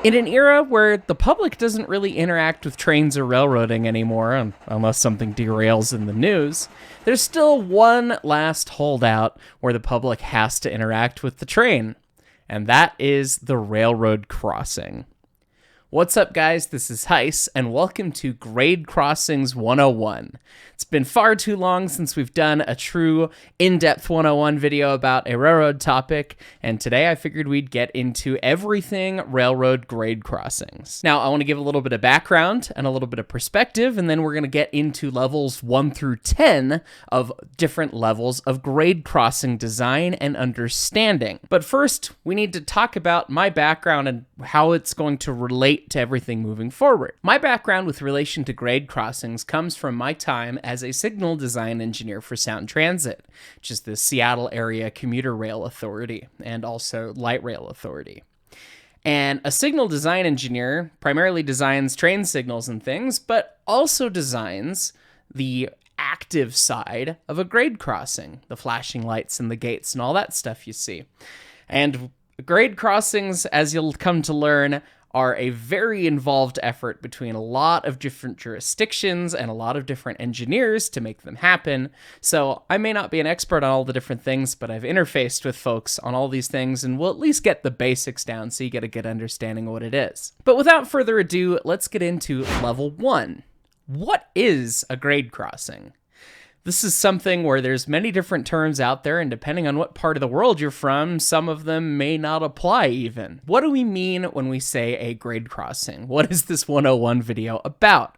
In an era where the public doesn't really interact with trains or railroading anymore, unless something derails in the news, there's still one last holdout where the public has to interact with the train, and that is the railroad crossing. What's up, guys? This is Heiss, and welcome to Grade Crossings 101. It's been far too long since we've done a true in-depth 101 video about a railroad topic, and today I figured we'd get into everything railroad grade crossings. Now, I want to give a little bit of background and a little bit of perspective, and then we're going to get into levels 1 through 10 of different levels of grade crossing design and understanding. But first, we need to talk about my background and how it's going to relate to everything moving forward. My background with relation to grade crossings comes from my time as a signal design engineer for Sound Transit, which is the Seattle area commuter rail authority and also light rail authority. And a signal design engineer primarily designs train signals and things, but also designs the active side of a grade crossing, the flashing lights and the gates and all that stuff you see. And grade crossings, as you'll come to learn, are a very involved effort between a lot of different jurisdictions and a lot of different engineers to make them happen. So I may not be an expert on all the different things, but I've interfaced with folks on all these things and we'll at least get the basics down so you get a good understanding of what it is. But without further ado, let's get into level 1. What is a grade crossing? This is something where there's many different terms out there, and depending on what part of the world you're from, some of them may not apply even. What do we mean when we say a grade crossing? What is this 101 video about?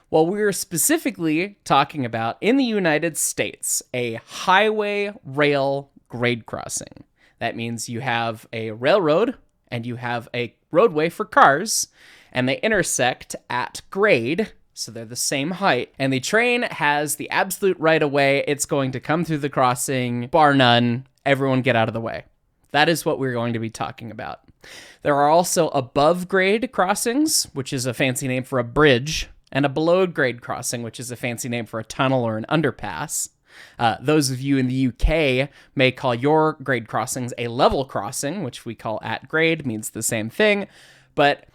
Well, we're specifically talking about, in the United States, a highway rail grade crossing. That means you have a railroad and you have a roadway for cars, and they intersect at grade. So they're the same height, and the train has the absolute right of way. It's going to come through the crossing, bar none. Everyone get out of the way. That is what we're going to be talking about. There are also above grade crossings, which is a fancy name for a bridge, and a below grade crossing, which is a fancy name for a tunnel or an underpass. Those of you in the UK may call your grade crossings a level crossing, which we call at grade, means the same thing, but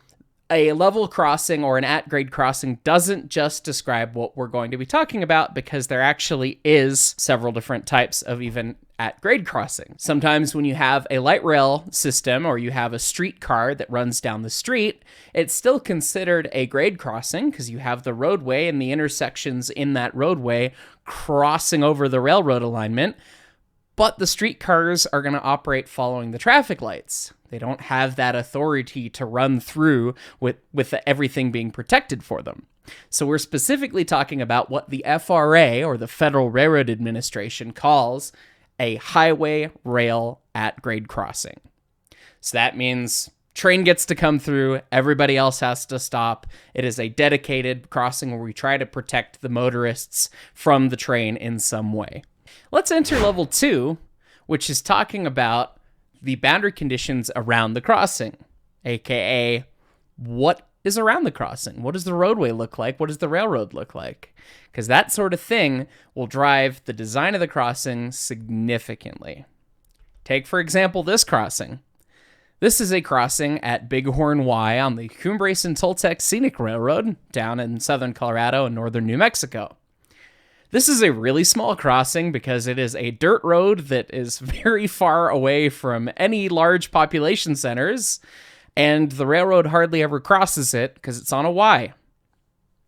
a level crossing or an at-grade crossing doesn't just describe what we're going to be talking about, because there actually is several different types of even at-grade crossing. Sometimes when you have a light rail system or you have a streetcar that runs down the street, it's still considered a grade crossing because you have the roadway and the intersections in that roadway crossing over the railroad alignment, but the streetcars are going to operate following the traffic lights. They don't have that authority to run through with everything being protected for them. So we're specifically talking about what the FRA, or the Federal Railroad Administration, calls a highway rail at-grade crossing. So that means train gets to come through, everybody else has to stop. It is a dedicated crossing where we try to protect the motorists from the train in some way. Let's enter level 2, which is talking about the boundary conditions around the crossing, aka what is around the crossing? What does the roadway look like? What does the railroad look like? Because that sort of thing will drive the design of the crossing significantly. Take, for example, this crossing. This is a crossing at Bighorn Y on the Cumbres and Toltec Scenic Railroad down in southern Colorado and northern New Mexico. This is a really small crossing because it is a dirt road that is very far away from any large population centers, and the railroad hardly ever crosses it because it's on a Y.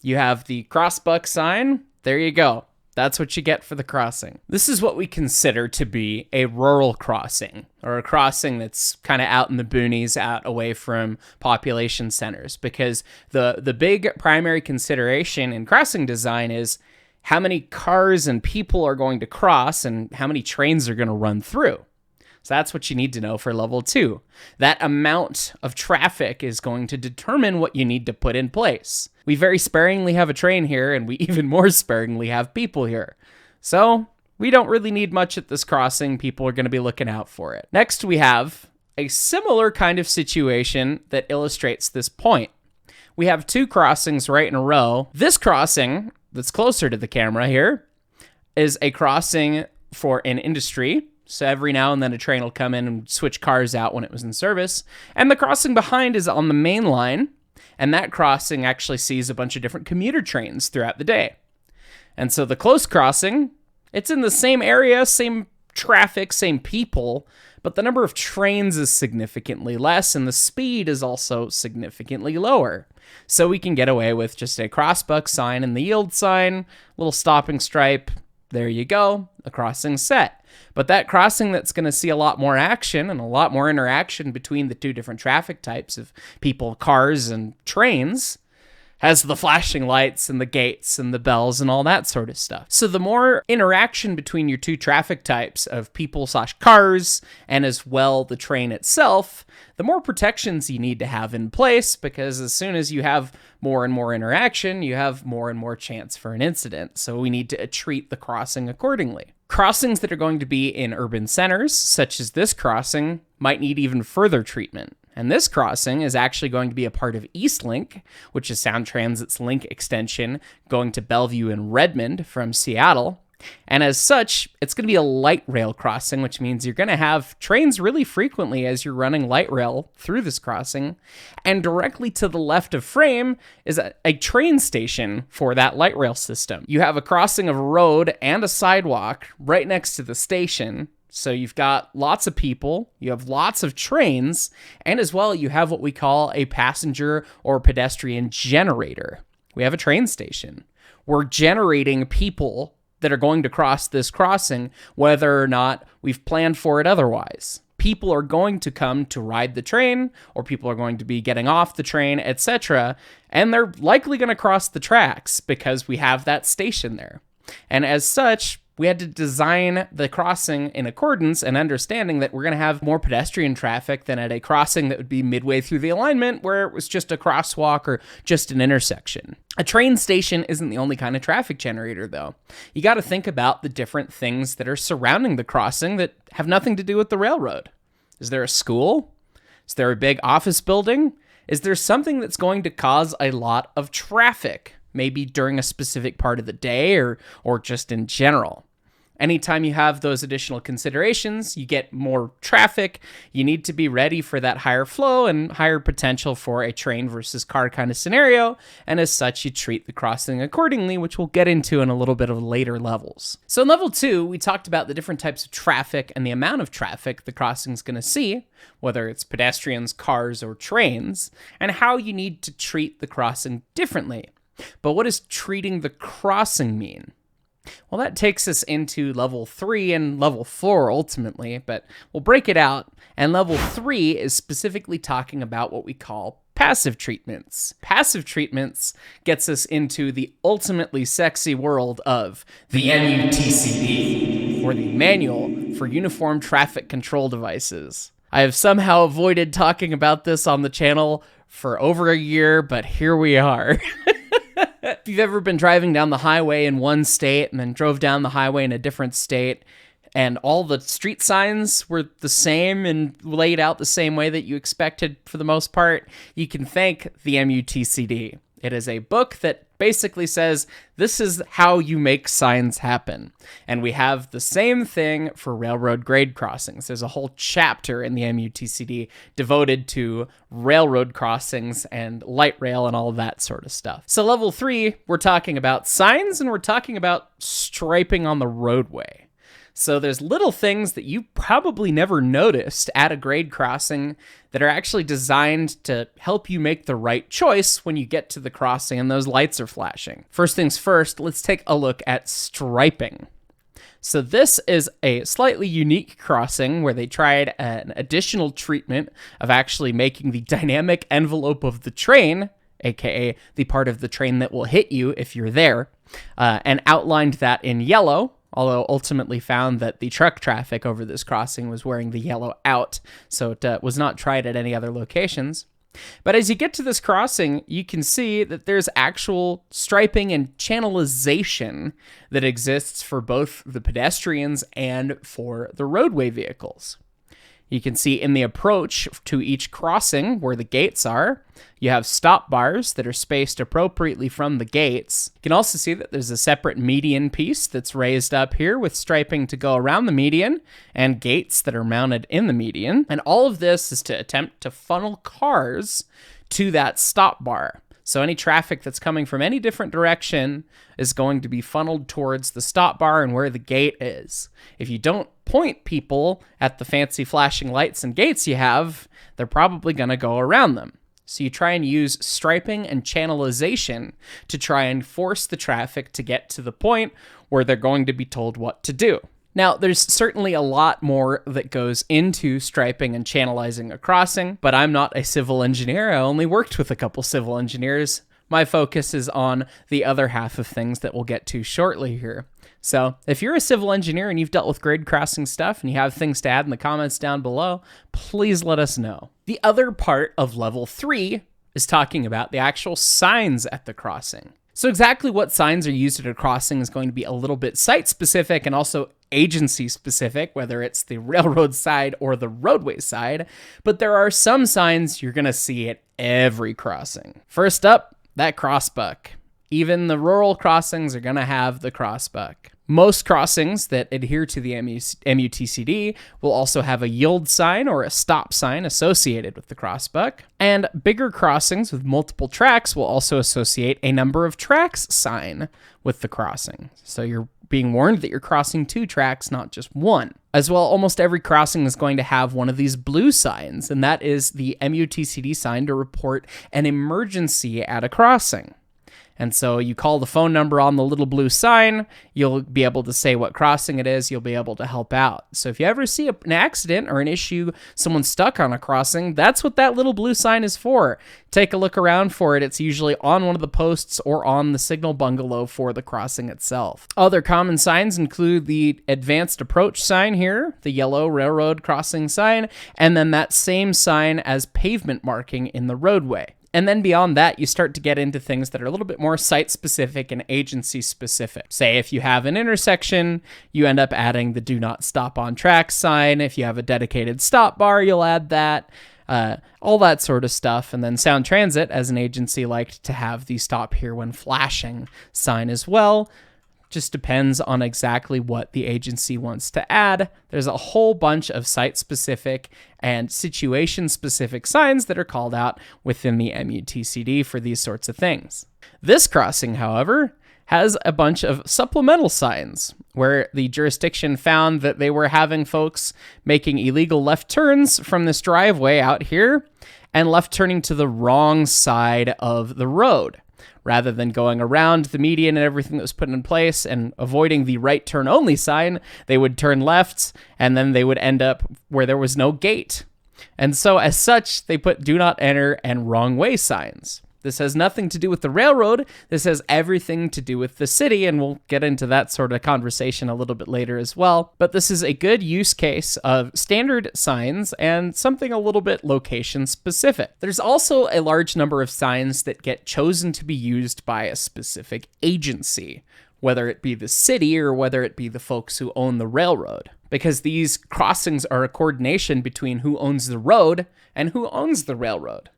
You have the crossbuck sign. There you go. That's what you get for the crossing. This is what we consider to be a rural crossing, or a crossing that's kind of out in the boonies, out away from population centers, because the big primary consideration in crossing design is how many cars and people are going to cross and how many trains are going to run through. So that's what you need to know for level 2. That amount of traffic is going to determine what you need to put in place. We very sparingly have a train here, and we even more sparingly have people here. So we don't really need much at this crossing. People are going to be looking out for it. Next, we have a similar kind of situation that illustrates this point. We have 2 crossings right in a row. This crossing that's closer to the camera here is a crossing for an industry. So every now and then a train will come in and switch cars out when it was in service. And the crossing behind is on the main line. And that crossing actually sees a bunch of different commuter trains throughout the day. And so the close crossing, it's in the same area, same traffic, same people, but the number of trains is significantly less and the speed is also significantly lower. So we can get away with just a crossbuck sign and the yield sign, little stopping stripe. There you go, a crossing set. But that crossing that's going to see a lot more action and a lot more interaction between the two different traffic types of people, cars, and trains has the flashing lights and the gates and the bells and all that sort of stuff. So the more interaction between your two traffic types of people/cars and as well the train itself, the more protections you need to have in place, because as soon as you have more and more interaction, you have more and more chance for an incident. So we need to treat the crossing accordingly. Crossings that are going to be in urban centers, such as this crossing, might need even further treatment. And this crossing is actually going to be a part of Eastlink, which is Sound Transit's link extension going to Bellevue and Redmond from Seattle. And as such, it's going to be a light rail crossing, which means you're going to have trains really frequently as you're running light rail through this crossing. And directly to the left of frame is a train station for that light rail system. You have a crossing of road and a sidewalk right next to the station. So you've got lots of people, you have lots of trains, and as well you have what we call a passenger or pedestrian generator. We have a train station. We're generating people that are going to cross this crossing, whether or not we've planned for it otherwise. People are going to come to ride the train, or people are going to be getting off the train, etc., and they're likely going to cross the tracks because we have that station there. And as such, we had to design the crossing in accordance and understanding that we're going to have more pedestrian traffic than at a crossing that would be midway through the alignment where it was just a crosswalk or just an intersection. A train station isn't the only kind of traffic generator, though. You got to think about the different things that are surrounding the crossing that have nothing to do with the railroad. Is there a school? Is there a big office building? Is there something that's going to cause a lot of traffic, maybe during a specific part of the day or just in general? Anytime you have those additional considerations, you get more traffic, you need to be ready for that higher flow and higher potential for a train versus car kind of scenario, and as such, you treat the crossing accordingly, which we'll get into in a little bit of later levels. So in level 2, we talked about the different types of traffic and the amount of traffic the crossing's going to see, whether it's pedestrians, cars, or trains, and how you need to treat the crossing differently. But what does treating the crossing mean? Well, that takes us into level 3 and level 4 ultimately, but we'll break it out. And level 3 is specifically talking about what we call passive treatments. Passive treatments gets us into the ultimately sexy world of the MUTCD, or the Manual for Uniform Traffic Control Devices. I have somehow avoided talking about this on the channel for over a year, but here we are. If you've ever been driving down the highway in one state and then drove down the highway in a different state, and all the street signs were the same and laid out the same way that you expected for the most part, you can thank the MUTCD. It is a book that basically says, this is how you make signs happen. And we have the same thing for railroad grade crossings. There's a whole chapter in the MUTCD devoted to railroad crossings and light rail and all that sort of stuff. So level 3, we're talking about signs and we're talking about striping on the roadway. So there's little things that you probably never noticed at a grade crossing that are actually designed to help you make the right choice when you get to the crossing and those lights are flashing. First things first, let's take a look at striping. So this is a slightly unique crossing where they tried an additional treatment of actually making the dynamic envelope of the train, aka the part of the train that will hit you if you're there, and outlined that in yellow, although ultimately found that the truck traffic over this crossing was wearing the yellow out, so it was not tried at any other locations. But as you get to this crossing, you can see that there's actual striping and channelization that exists for both the pedestrians and for the roadway vehicles. You can see in the approach to each crossing where the gates are, you have stop bars that are spaced appropriately from the gates. You can also see that there's a separate median piece that's raised up here with striping to go around the median and gates that are mounted in the median. And all of this is to attempt to funnel cars to that stop bar. So any traffic that's coming from any different direction is going to be funneled towards the stop bar and where the gate is. If you don't point people at the fancy flashing lights and gates you have, they're probably going to go around them. So you try and use striping and channelization to try and force the traffic to get to the point where they're going to be told what to do. Now, there's certainly a lot more that goes into striping and channelizing a crossing, but I'm not a civil engineer. I only worked with a couple civil engineers. My focus is on the other half of things that we'll get to shortly here. So if you're a civil engineer and you've dealt with grade crossing stuff and you have things to add in the comments down below, please let us know. The other part of level 3 is talking about the actual signs at the crossing. So exactly what signs are used at a crossing is going to be a little bit site-specific and also agency-specific, whether it's the railroad side or the roadway side. But there are some signs you're going to see at every crossing. First up, that crossbuck. Even the rural crossings are going to have the crossbuck. Most crossings that adhere to the MUTCD will also have a yield sign or a stop sign associated with the crossbuck. And bigger crossings with multiple tracks will also associate a number of tracks sign with the crossing. So you're being warned that you're crossing 2 tracks, not just 1. As well, almost every crossing is going to have one of these blue signs, and that is the MUTCD sign to report an emergency at a crossing. And so you call the phone number on the little blue sign, you'll be able to say what crossing it is, you'll be able to help out. So if you ever see an accident or an issue, someone's stuck on a crossing, that's what that little blue sign is for. Take a look around for it. It's usually on one of the posts or on the signal bungalow for the crossing itself. Other common signs include the advanced approach sign here, the yellow railroad crossing sign, and then that same sign as pavement marking in the roadway. And then beyond that, you start to get into things that are a little bit more site-specific and agency-specific. Say if you have an intersection, you end up adding the do not stop on track sign. If you have a dedicated stop bar, you'll add that. All that sort of stuff. And then Sound Transit, as an agency, liked to have the stop here when flashing sign as well. Just depends on exactly what the agency wants to add. There's a whole bunch of site-specific and situation-specific signs that are called out within the MUTCD for these sorts of things. This crossing, however, has a bunch of supplemental signs where the jurisdiction found that they were having folks making illegal left turns from this driveway out here and left turning to the wrong side of the road. Rather than going around the median and everything that was put in place and avoiding the right turn only sign, they would turn left and then they would end up where there was no gate. And so as such, they put do not enter and wrong way signs. This has nothing to do with the railroad. This has everything to do with the city, and we'll get into that sort of conversation a little bit later as well. But this is a good use case of standard signs and something a little bit location specific. There's also a large number of signs that get chosen to be used by a specific agency, whether it be the city or whether it be the folks who own the railroad. Because these crossings are a coordination between who owns the road and who owns the railroad.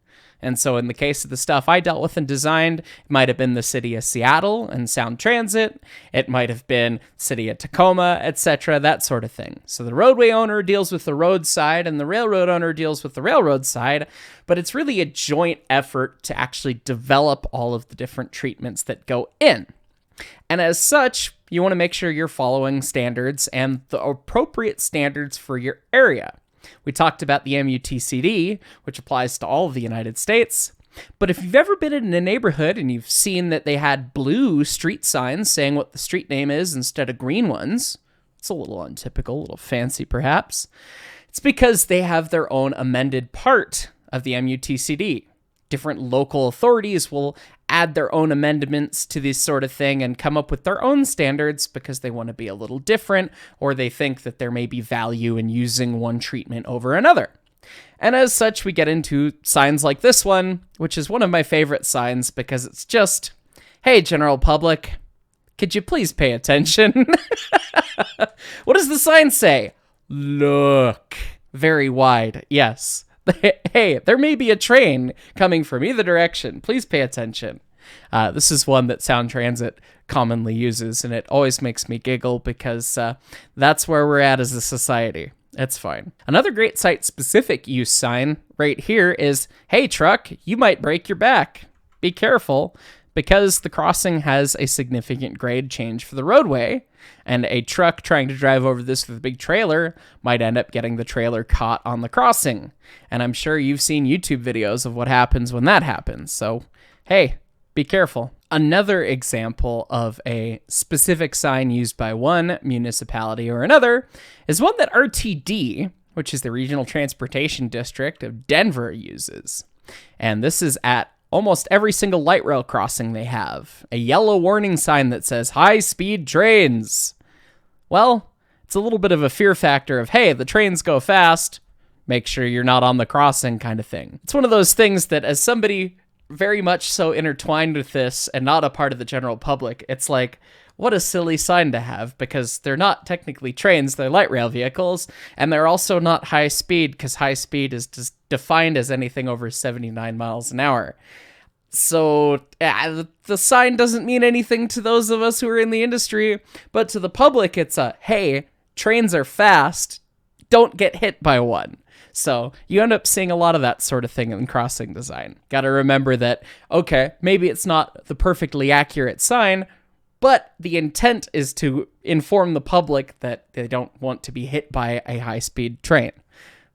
And so in the case of the stuff I dealt with and designed, it might have been the city of Seattle and Sound Transit. It might have been city of Tacoma, etc., that sort of thing. So the roadway owner deals with the road side and the railroad owner deals with the railroad side, but it's really a joint effort to actually develop all of the different treatments that go in. And as such, you want to make sure you're following standards and the appropriate standards for your area. We talked about the MUTCD, which applies to all of the United States. But if you've ever been in a neighborhood and you've seen that they had blue street signs saying what the street name is instead of green ones, it's a little untypical, a little fancy perhaps. It's because they have their own amended part of the MUTCD. Different local authorities will add their own amendments to this sort of thing and come up with their own standards because they want to be a little different, or they think that there may be value in using one treatment over another. And as such, we get into signs like this one, which is one of my favorite signs because it's just, hey, general public, could you please pay attention? What does the sign say? Look. very wide. Yes. Hey, there may be a train coming from either direction. Please pay attention. This is one that Sound Transit commonly uses, and it always makes me giggle because that's where we're at as a society. It's fine. Another great site-specific use sign right here is, hey, truck, you might break your back. Be careful, because the crossing has a significant grade change for the roadway, and a truck trying to drive over this with a big trailer might end up getting the trailer caught on the crossing. And I'm sure you've seen YouTube videos of what happens when that happens. So, hey, be careful. Another example of a specific sign used by one municipality or another is one that RTD, which is the Regional Transportation District of Denver, uses. And this is at almost every single light rail crossing they have. A yellow warning sign that says high-speed trains. Well, it's a little bit of a fear factor of, hey, the trains go fast, make sure you're not on the crossing kind of thing. It's one of those things that as somebody very much so intertwined with this and not a part of the general public, it's like, what a silly sign to have, because they're not technically trains, they're light rail vehicles, and they're also not high speed, because high speed is just defined as anything over 79 miles an hour. So the sign doesn't mean anything to those of us who are in the industry, but to the public, it's a, hey, trains are fast, don't get hit by one. So you end up seeing a lot of that sort of thing in crossing design. Got to remember that, okay, maybe it's not the perfectly accurate sign, but the intent is to inform the public that they don't want to be hit by a high-speed train.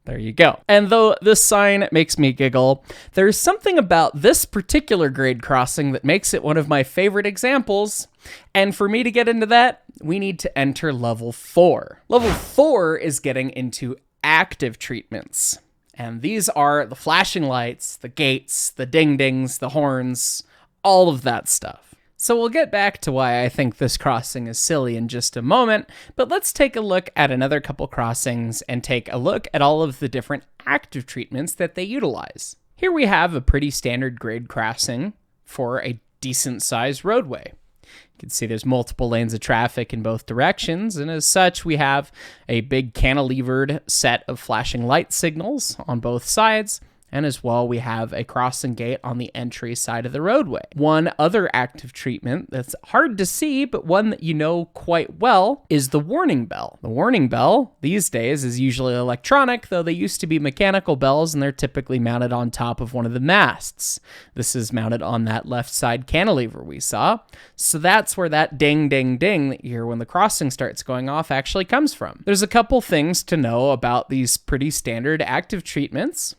There you go. And though this sign makes me giggle, there's something about this particular grade crossing that makes it one of my favorite examples. And for me to get into that, we need to enter level 4. Level 4 is getting into active treatments. And these are the flashing lights, the gates, the ding-dings, the horns, all of that stuff. So we'll get back to why I think this crossing is silly in just a moment, but let's take a look at another couple crossings and take a look at all of the different active treatments that they utilize. Here we have a pretty standard grade crossing for a decent sized roadway. You can see there's multiple lanes of traffic in both directions, and as such, we have a big cantilevered set of flashing light signals on both sides, and as well, we have a crossing gate on the entry side of the roadway. One other active treatment that's hard to see, but one that you know quite well, is the warning bell. The warning bell these days is usually electronic, though they used to be mechanical bells, and they're typically mounted on top of one of the masts. This is mounted on that left side cantilever we saw. So that's where that ding, ding, ding that you hear when the crossing starts going off actually comes from. There's a couple things to know about these pretty standard active treatments.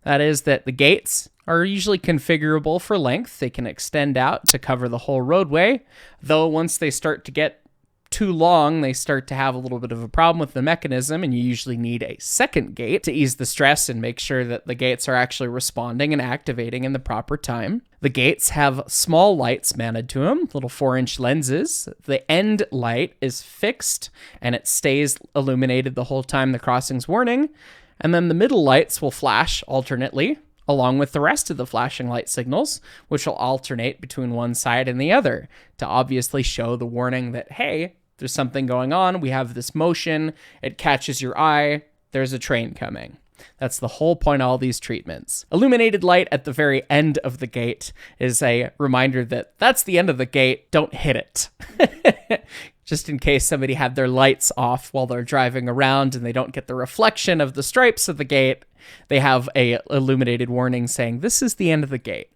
That is that the gates are usually configurable for length. They can extend out to cover the whole roadway, though once they start to get too long, they start to have a little bit of a problem with the mechanism, and you usually need a second gate to ease the stress and make sure that the gates are actually responding and activating in the proper time. The gates have small lights mounted to them, little 4-inch lenses. The end light is fixed, and it stays illuminated the whole time the crossing's warning. And then the middle lights will flash alternately, along with the rest of the flashing light signals, which will alternate between one side and the other to obviously show the warning that, hey, there's something going on, we have this motion, it catches your eye, there's a train coming. That's the whole point of all these treatments. Illuminated light at the very end of the gate is a reminder that that's the end of the gate, don't hit it. Just in case somebody had their lights off while they're driving around and they don't get the reflection of the stripes of the gate, they have a illuminated warning saying, this is the end of the gate.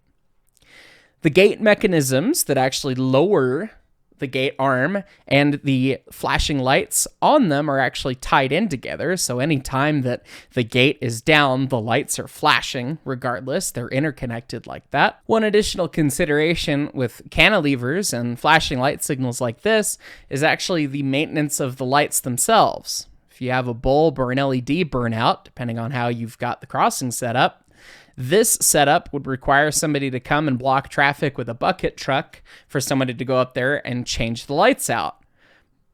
The gate mechanisms that actually lower the gate arm and the flashing lights on them are actually tied in together. So anytime that the gate is down, the lights are flashing regardless. They're interconnected like that. One additional consideration with cantilevers and flashing light signals like this is actually the maintenance of the lights themselves. If you have a bulb or an LED burnout, depending on how you've got the crossing set up, this setup would require somebody to come and block traffic with a bucket truck for somebody to go up there and change the lights out.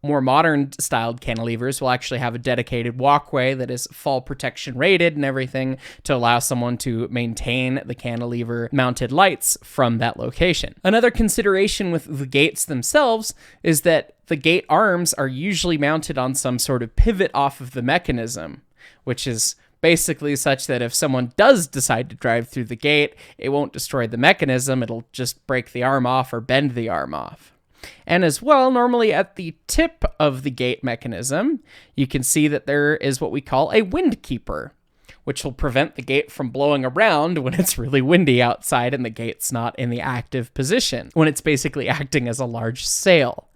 More modern styled cantilevers will actually have a dedicated walkway that is fall protection rated and everything to allow someone to maintain the cantilever mounted lights from that location. Another consideration with the gates themselves is that the gate arms are usually mounted on some sort of pivot off of the mechanism. which is basically such that if someone does decide to drive through the gate, it won't destroy the mechanism, it'll just break the arm off or bend the arm off. And as well, normally at the tip of the gate mechanism, you can see that there is what we call a wind keeper, which will prevent the gate from blowing around when it's really windy outside and the gate's not in the active position, when it's basically acting as a large sail.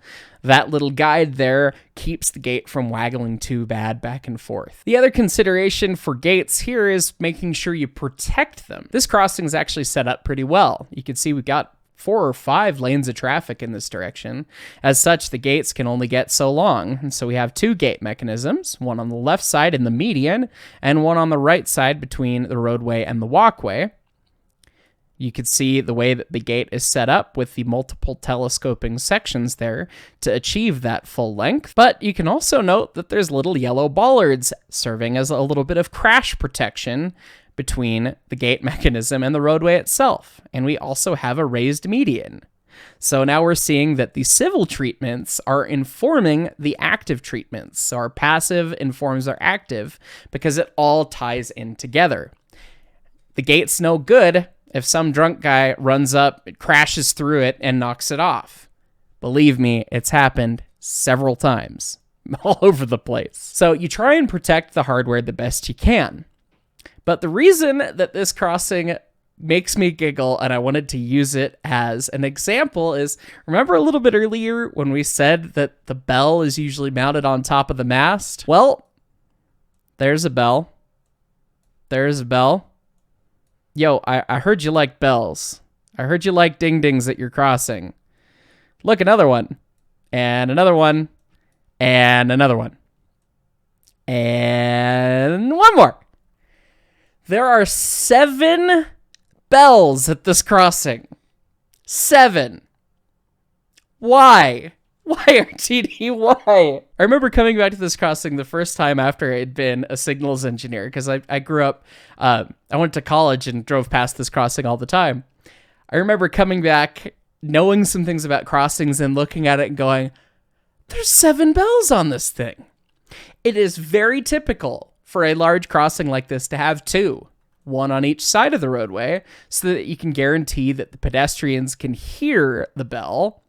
That little guide there keeps the gate from waggling too bad back and forth. The other consideration for gates here is making sure you protect them. This crossing is actually set up pretty well. You can see we've got 4 or 5 lanes of traffic in this direction. As such, the gates can only get so long. And so we have 2 gate mechanisms, one on the left side in the median and one on the right side between the roadway and the walkway. You can see the way that the gate is set up with the multiple telescoping sections there to achieve that full length. But you can also note that there's little yellow bollards serving as a little bit of crash protection between the gate mechanism and the roadway itself. And we also have a raised median. So now we're seeing that the civil treatments are informing the active treatments. So our passive informs our active because it all ties in together. The gate's no good if some drunk guy runs up, crashes through it, and knocks it off. Believe me, it's happened several times all over the place. So you try and protect the hardware the best you can. But the reason that this crossing makes me giggle and I wanted to use it as an example is, remember a little bit earlier when we said that the bell is usually mounted on top of the mast? Well, there's a bell. There's a bell. Yo, I heard you like bells. I heard you like ding-dings at your crossing. Look, another one. And another one. And another one. And one more. There are 7 bells at this crossing. 7. Why? Why, RTD? Why? I remember coming back to this crossing the first time after I had been a signals engineer, because I grew up, I went to college and drove past this crossing all the time. I remember coming back, knowing some things about crossings and looking at it and going, there's 7 bells on this thing. It is very typical for a large crossing like this to have 2, one on each side of the roadway, so that you can guarantee that the pedestrians can hear the bell.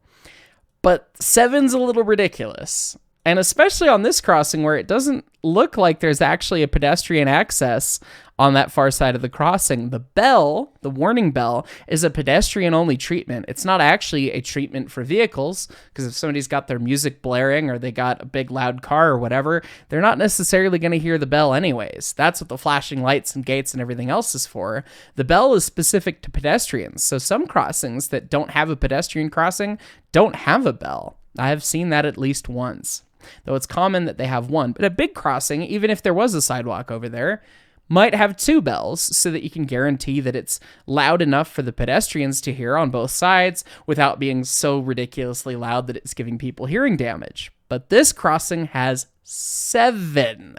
But 7's a little ridiculous. And especially on this crossing where it doesn't look like there's actually a pedestrian access on that far side of the crossing. The bell, the warning bell, is a pedestrian-only treatment. It's not actually a treatment for vehicles, because if somebody's got their music blaring or they got a big loud car or whatever, they're not necessarily going to hear the bell anyways. That's what the flashing lights and gates and everything else is for. The bell is specific to pedestrians, so some crossings that don't have a pedestrian crossing don't have a bell. I have seen that at least once, though it's common that they have one. But a big crossing, even if there was a sidewalk over there, might have 2 bells so that you can guarantee that it's loud enough for the pedestrians to hear on both sides without being so ridiculously loud that it's giving people hearing damage. But this crossing has 7.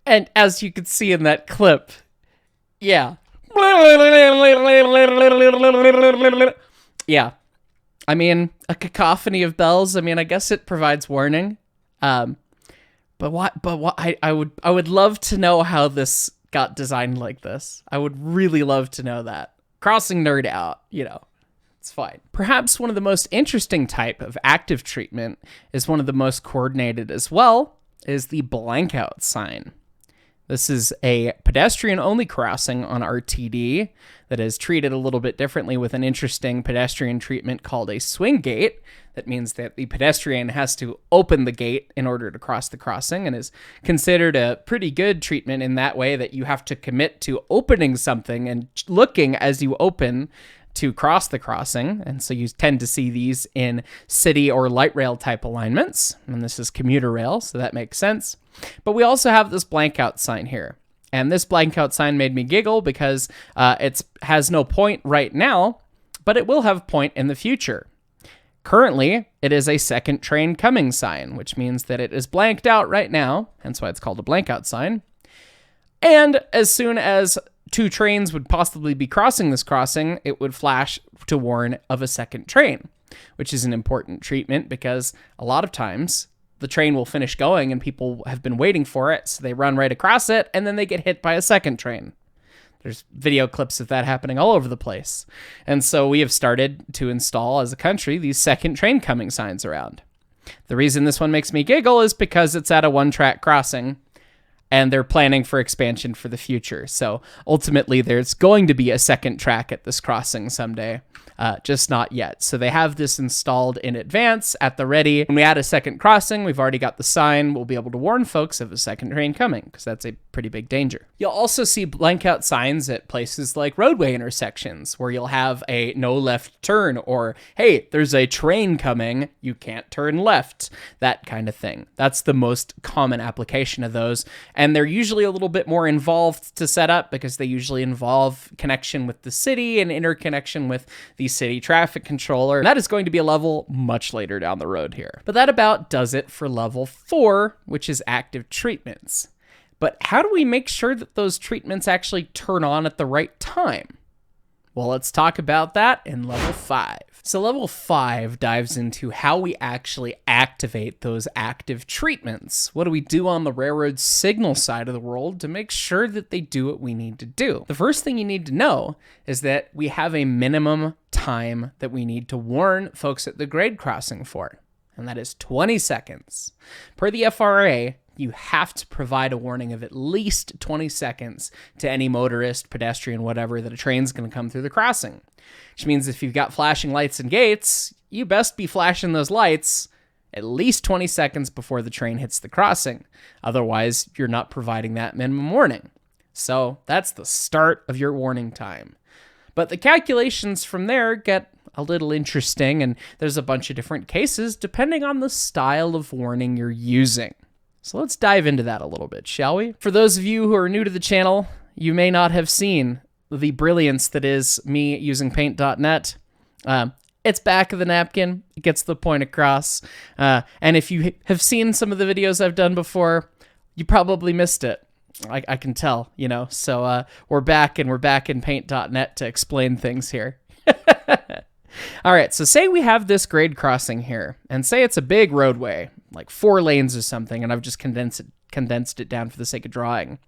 And as you can see in that clip, yeah. Yeah. I mean, a cacophony of bells. I mean, I guess it provides warning. But what I would love to know how this got designed like this. I would really love to know that. Crossing nerd out, it's fine. Perhaps one of the most interesting type of active treatment is one of the most coordinated as well, is the blank out sign. This is a pedestrian-only crossing on RTD that is treated a little bit differently with an interesting pedestrian treatment called a swing gate. That means that the pedestrian has to open the gate in order to cross the crossing, and is considered a pretty good treatment in that way that you have to commit to opening something and looking as you open to cross the crossing. And so you tend to see these in city or light rail type alignments. And this is commuter rail, so that makes sense. But we also have this blank out sign here. And this blank out sign made me giggle because it has no point right now, but it will have point in the future. Currently, it is a second train coming sign, which means that it is blanked out right now, hence why it's called a blank out sign. And as soon as two trains would possibly be crossing this crossing, it would flash to warn of a second train, which is an important treatment because a lot of times the train will finish going and people have been waiting for it, so they run right across it, and then they get hit by a second train. There's video clips of that happening all over the place. And so we have started to install, as a country, these second train coming signs around. The reason this one makes me giggle is because it's at a one-track crossing, and they're planning for expansion for the future. So ultimately, there's going to be a second track at this crossing someday, just not yet. So they have this installed in advance at the ready. When we add a second crossing, we've already got the sign. We'll be able to warn folks of a second train coming, because that's a pretty big danger. You'll also see blank out signs at places like roadway intersections, where you'll have a no left turn, or, hey, there's a train coming, you can't turn left, that kind of thing. That's the most common application of those. And they're usually a little bit more involved to set up because they usually involve connection with the city and interconnection with the city traffic controller. And that is going to be a level much later down the road here. But that about does it for level 4, which is active treatments. But how do we make sure that those treatments actually turn on at the right time? Well, let's talk about that in level 5. So level 5 dives into how we actually activate those active treatments. What do we do on the railroad signal side of the world to make sure that they do what we need to do? The first thing you need to know is that we have a minimum time that we need to warn folks at the grade crossing for, and that is 20 seconds. Per the FRA, you have to provide a warning of at least 20 seconds to any motorist, pedestrian, whatever, that a train's going to come through the crossing. Which means if you've got flashing lights and gates, you best be flashing those lights at least 20 seconds before the train hits the crossing. Otherwise, you're not providing that minimum warning. So that's the start of your warning time. But the calculations from there get a little interesting, and there's a bunch of different cases depending on the style of warning you're using. So let's dive into that a little bit, shall we? For those of you who are new to the channel, you may not have seen the brilliance that is me using paint.net. It's back of the napkin. It gets the point across. And if you have seen some of the videos I've done before, you probably missed it. I can tell, you know. So we're back, and we're back in paint.net to explain things here. All right, so say we have this grade crossing here, and say it's a big roadway, like 4 lanes or something, and I've just condensed it down for the sake of drawing.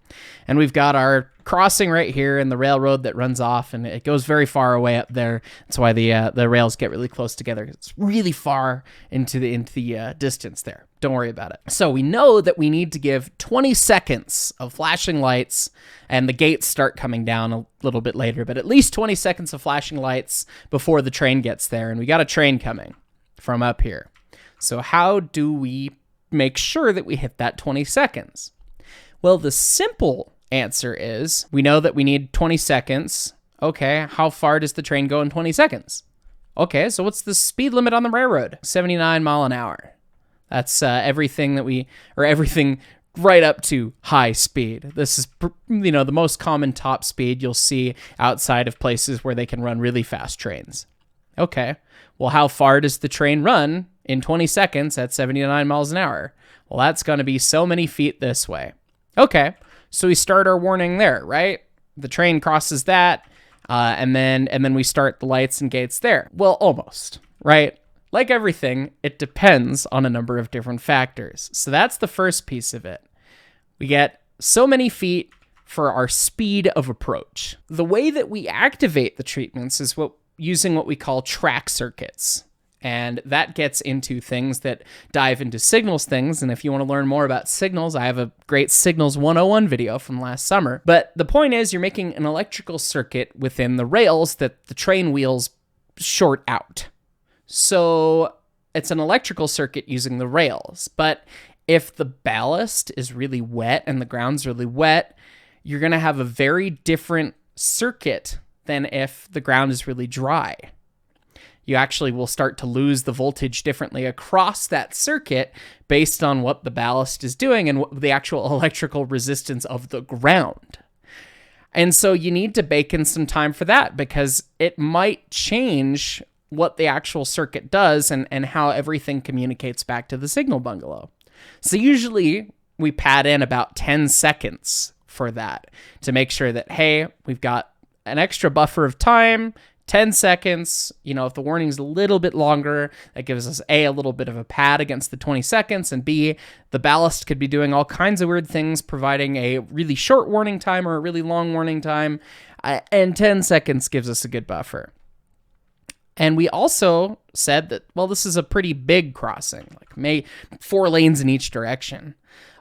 And we've got our crossing right here and the railroad that runs off, and it goes very far away up there. That's why the rails get really close together. It's really far into the distance there. Don't worry about it. So we know that we need to give 20 seconds of flashing lights, and the gates start coming down a little bit later, but at least 20 seconds of flashing lights before the train gets there. And we got a train coming from up here. So how do we make sure that we hit that 20 seconds? Well, the simple answer is we know that we need 20 seconds. Okay, how far does the train go in 20 seconds? Okay, so what's the speed limit on the railroad? 79 mile an hour. That's everything right up to high speed. This is, the most common top speed you'll see outside of places where they can run really fast trains. Okay, well, how far does the train run in 20 seconds at 79 miles an hour? Well, that's going to be so many feet this way. Okay, so we start our warning there, right? The train crosses that, and then we start the lights and gates there. Well, almost, right? Like everything, it depends on a number of different factors. So that's the first piece of it. We get so many feet for our speed of approach. The way that we activate the treatments is using what we call track circuits. And that gets into things that dive into signals things. And if you want to learn more about signals, I have a great Signals 101 video from last summer. But the point is, you're making an electrical circuit within the rails that the train wheels short out. So it's an electrical circuit using the rails. But if the ballast is really wet and the ground's really wet, you're going to have a very different circuit than if the ground is really dry. You actually will start to lose the voltage differently across that circuit based on what the ballast is doing and what the actual electrical resistance of the ground. And so you need to bake in some time for that, because it might change what the actual circuit does and how everything communicates back to the signal bungalow. So usually we pad in about 10 seconds for that to make sure that, hey, we've got an extra buffer of time, 10 seconds. If the warning's a little bit longer, that gives us A, a little bit of a pad against the 20 seconds, and B, the ballast could be doing all kinds of weird things, providing a really short warning time or a really long warning time, and 10 seconds gives us a good buffer. And we also said that, well, this is a pretty big crossing, like 4 lanes in each direction.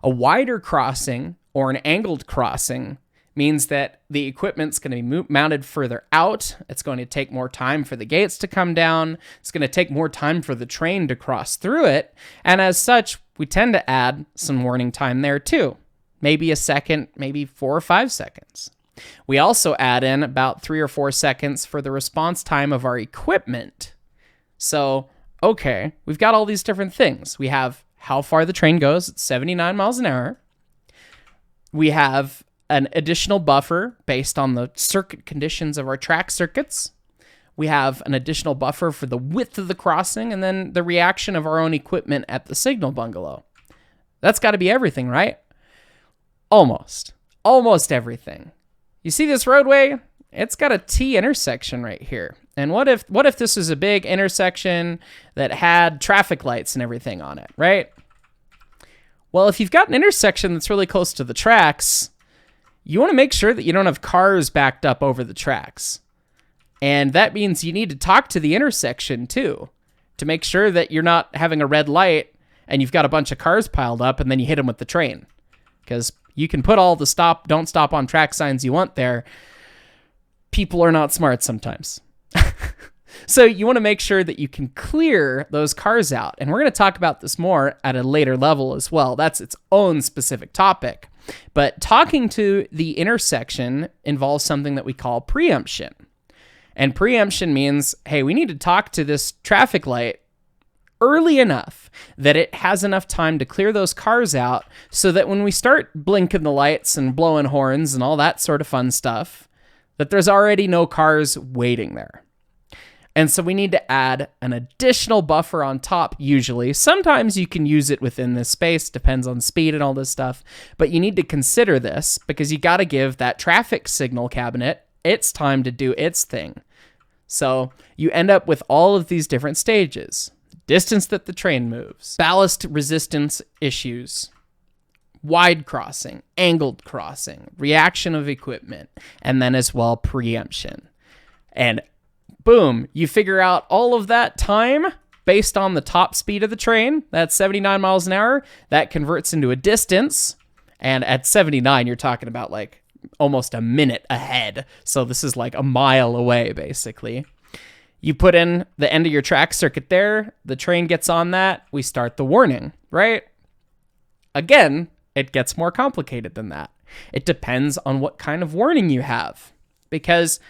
A wider crossing or an angled crossing means that the equipment's going to be mounted further out. It's going to take more time for the gates to come down. It's going to take more time for the train to cross through it. And as such, we tend to add some warning time there too. Maybe a second, maybe 4 or 5 seconds. We also add in about 3 or 4 seconds for the response time of our equipment. So, okay, we've got all these different things. We have how far the train goes at 79 miles an hour. We have an additional buffer based on the circuit conditions of our track circuits. We have an additional buffer for the width of the crossing, and then the reaction of our own equipment at the signal bungalow. That's got to be everything, right? Almost everything. You see this roadway? It's got a T intersection right here. And what if this is a big intersection that had traffic lights and everything on it, right? Well, if you've got an intersection that's really close to the tracks, you want to make sure that you don't have cars backed up over the tracks. And that means you need to talk to the intersection too, to make sure that you're not having a red light and you've got a bunch of cars piled up and then you hit them with the train. Because you can put all the don't stop on track signs you want there. People are not smart sometimes. So you want to make sure that you can clear those cars out. And we're going to talk about this more at a later level as well. That's its own specific topic. But talking to the intersection involves something that we call preemption. And preemption means, hey, we need to talk to this traffic light early enough that it has enough time to clear those cars out so that when we start blinking the lights and blowing horns and all that sort of fun stuff, that there's already no cars waiting there. And so we need to add an additional buffer on top usually. Sometimes you can use it within this space, depends on speed and all this stuff, but you need to consider this because you got to give that traffic signal cabinet its time to do its thing. So you end up with all of these different stages. Distance that the train moves, ballast resistance issues, wide crossing, angled crossing, reaction of equipment, and then as well preemption. And boom, you figure out all of that time based on the top speed of the train. That's 79 miles an hour. That converts into a distance. And at 79, you're talking about like almost a minute ahead. So this is like a mile away, basically. You put in the end of your track circuit there. The train gets on that. We start the warning, right? Again, it gets more complicated than that. It depends on what kind of warning you have. Because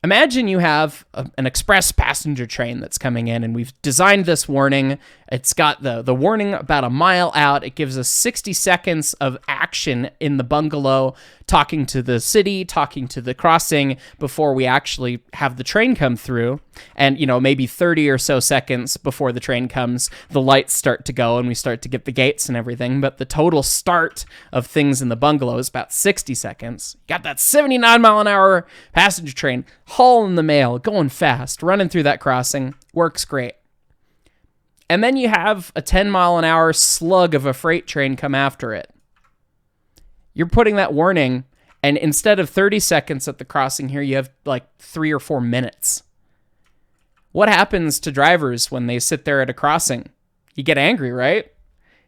imagine you have an express passenger train that's coming in, and we've designed this warning. It's got the warning about a mile out. It gives us 60 seconds of action in the bungalow, talking to the city, talking to the crossing before we actually have the train come through. And, maybe 30 or so seconds before the train comes, the lights start to go and we start to get the gates and everything. But the total start of things in the bungalow is about 60 seconds. Got that 79 mile an hour passenger train hauling the mail, going fast, running through that crossing. Works great. And then you have a 10 mile an hour slug of a freight train come after it. You're putting that warning, and instead of 30 seconds at the crossing here, you have like 3 or 4 minutes. What happens to drivers when they sit there at a crossing? You get angry, right?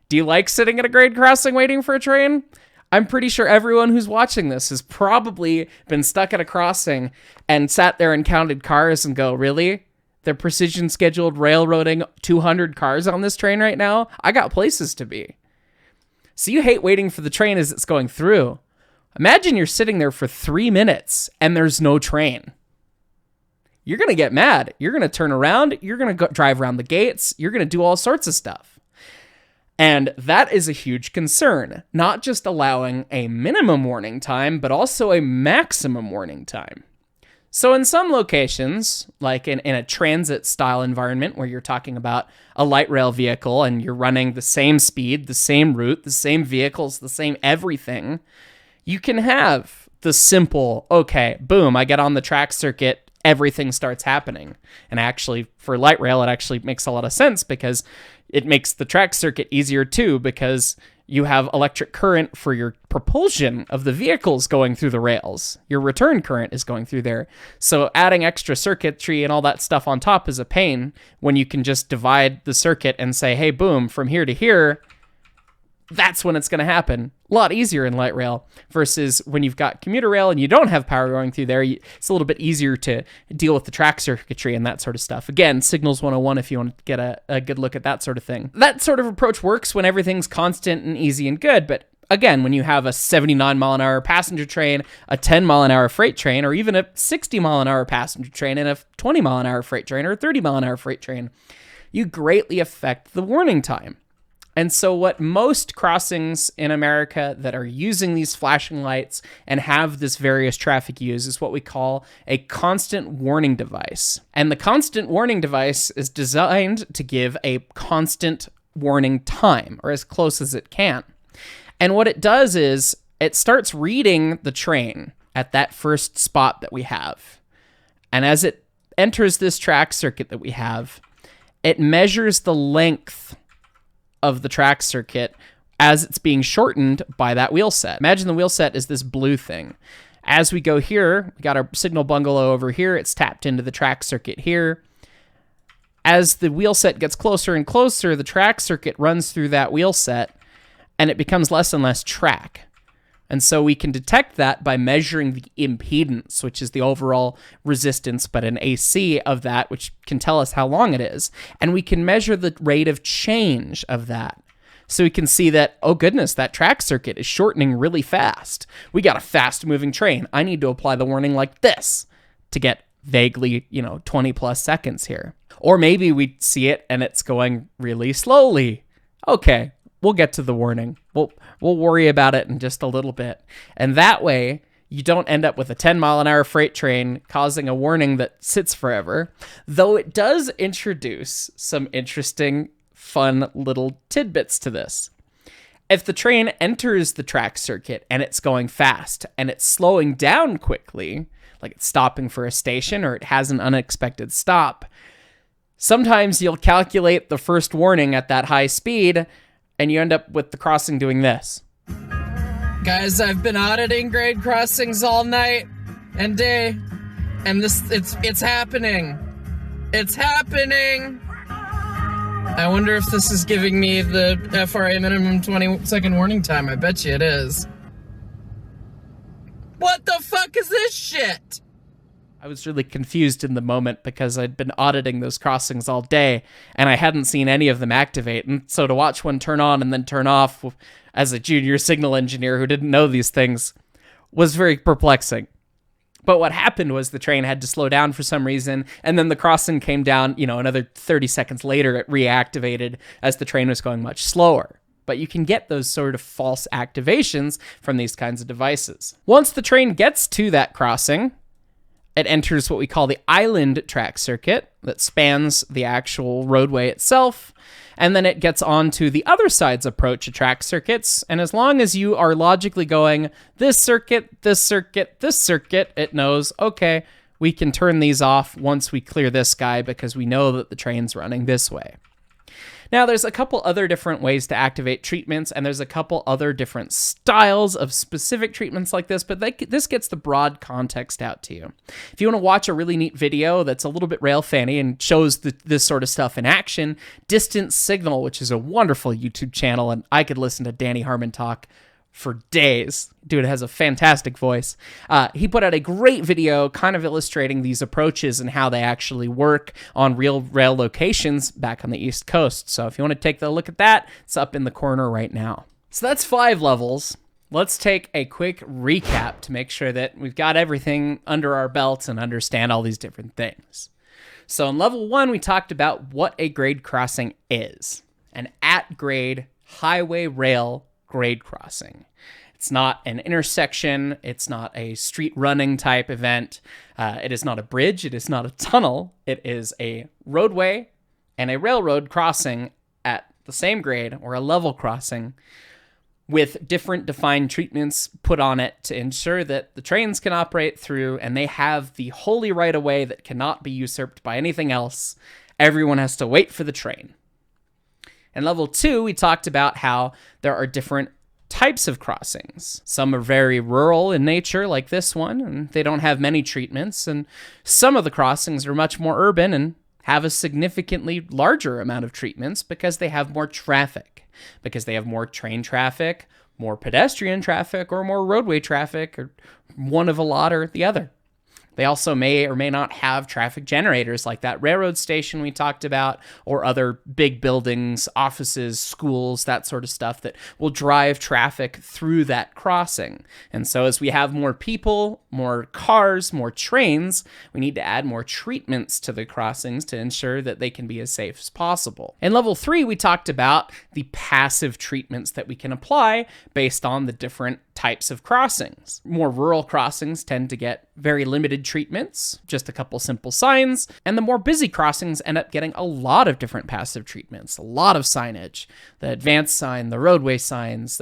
Do you like sitting at a grade crossing waiting for a train? I'm pretty sure everyone who's watching this has probably been stuck at a crossing and sat there and counted cars and go, really? They're precision scheduled railroading 200 cars on this train right now? I got places to be. So you hate waiting for the train as it's going through. Imagine you're sitting there for 3 minutes and there's no train. You're going to get mad. You're going to turn around. You're going to drive around the gates. You're going to do all sorts of stuff. And that is a huge concern. Not just allowing a minimum warning time, but also a maximum warning time. So in some locations, like in a transit style environment where you're talking about a light rail vehicle and you're running the same speed, the same route, the same vehicles, the same everything, You can have the simple, okay, boom, I get on the track circuit, everything starts happening. And actually, for light rail, it actually makes a lot of sense because it makes the track circuit easier too, because you have electric current for your propulsion of the vehicles going through the rails. Your return current is going through there. So adding extra circuitry and all that stuff on top is a pain when you can just divide the circuit and say, hey, boom, from here to here, that's when it's going to happen. A lot easier in light rail versus when you've got commuter rail and you don't have power going through there. It's a little bit easier to deal with the track circuitry and that sort of stuff. Again, Signals 101 if you want to get a good look at that sort of thing. That sort of approach works when everything's constant and easy and good, but again, when you have a 79 mile an hour passenger train, a 10 mile an hour freight train, or even a 60 mile an hour passenger train and a 20 mile an hour freight train or a 30 mile an hour freight train, you greatly affect the warning time. And so what most crossings in America that are using these flashing lights and have this various traffic use is what we call a constant warning device. And the constant warning device is designed to give a constant warning time, or as close as it can. And what it does is it starts reading the train at that first spot that we have. And as it enters this track circuit that we have, it measures the length of the track circuit as it's being shortened by that wheel set. Imagine the wheel set is this blue thing. As we go here, we got our signal bungalow over here. It's tapped into the track circuit here. As the wheel set gets closer and closer, the track circuit runs through that wheel set and it becomes less and less track. And so we can detect that by measuring the impedance, which is the overall resistance, but an AC of that, which can tell us how long it is. And we can measure the rate of change of that. So we can see that, oh goodness, that track circuit is shortening really fast. We got a fast moving train. I need to apply the warning like this to get vaguely, 20 plus seconds here. Or maybe we see it and it's going really slowly. Okay, we'll get to the warning. We'll worry about it in just a little bit. And that way, you don't end up with a 10 mile an hour freight train causing a warning that sits forever. Though it does introduce some interesting, fun little tidbits to this. If the train enters the track circuit and it's going fast and it's slowing down quickly, like it's stopping for a station or it has an unexpected stop, sometimes you'll calculate the first warning at that high speed and you end up with the crossing doing this. Guys, I've been auditing grade crossings all night and day, and it's happening. It's happening! I wonder if this is giving me the FRA minimum 20-second warning time. I bet you it is. What the fuck is this shit? I was really confused in the moment because I'd been auditing those crossings all day and I hadn't seen any of them activate. And so to watch one turn on and then turn off as a junior signal engineer who didn't know these things was very perplexing. But what happened was the train had to slow down for some reason, and then the crossing came down, another 30 seconds later, it reactivated as the train was going much slower. But you can get those sort of false activations from these kinds of devices. Once the train gets to that crossing, it enters what we call the island track circuit that spans the actual roadway itself, and then it gets on to the other side's approach to track circuits, and as long as you are logically going, this circuit, this circuit, this circuit, it knows, okay, we can turn these off once we clear this guy because we know that the train's running this way. Now, there's a couple other different ways to activate treatments, and there's a couple other different styles of specific treatments like this, but this gets the broad context out to you. If you want to watch a really neat video that's a little bit rail fanny and shows this sort of stuff in action, Distant Signal, which is a wonderful YouTube channel, and I could listen to Danny Harmon talk for days. Dude has a fantastic voice. He put out a great video kind of illustrating these approaches and how they actually work on real rail locations back on the East Coast. So if you want to take a look at that, it's up in the corner right now. So that's 5 levels. Let's take a quick recap to make sure that we've got everything under our belts and understand all these different things. So in level 1, we talked about what a grade crossing is. An at-grade highway rail grade crossing. It's not an intersection. It's not a street running type event. It is not a bridge. It is not a tunnel. It is a roadway and a railroad crossing at the same grade, or a level crossing, with different defined treatments put on it to ensure that the trains can operate through and they have the holy right of way that cannot be usurped by anything else. Everyone has to wait for the train. In level 2, we talked about how there are different types of crossings. Some are very rural in nature, like this one, and they don't have many treatments. And some of the crossings are much more urban and have a significantly larger amount of treatments because they have more traffic, because they have more train traffic, more pedestrian traffic, or more roadway traffic, or one of a lot or the other. They also may or may not have traffic generators like that railroad station we talked about, or other big buildings, offices, schools, that sort of stuff that will drive traffic through that crossing. And so as we have more people, more cars, more trains, we need to add more treatments to the crossings to ensure that they can be as safe as possible. In level 3, we talked about the passive treatments that we can apply based on the different types of crossings. More rural crossings tend to get very limited treatments, just a couple simple signs, and the more busy crossings end up getting a lot of different passive treatments, a lot of signage, the advanced sign, the roadway signs,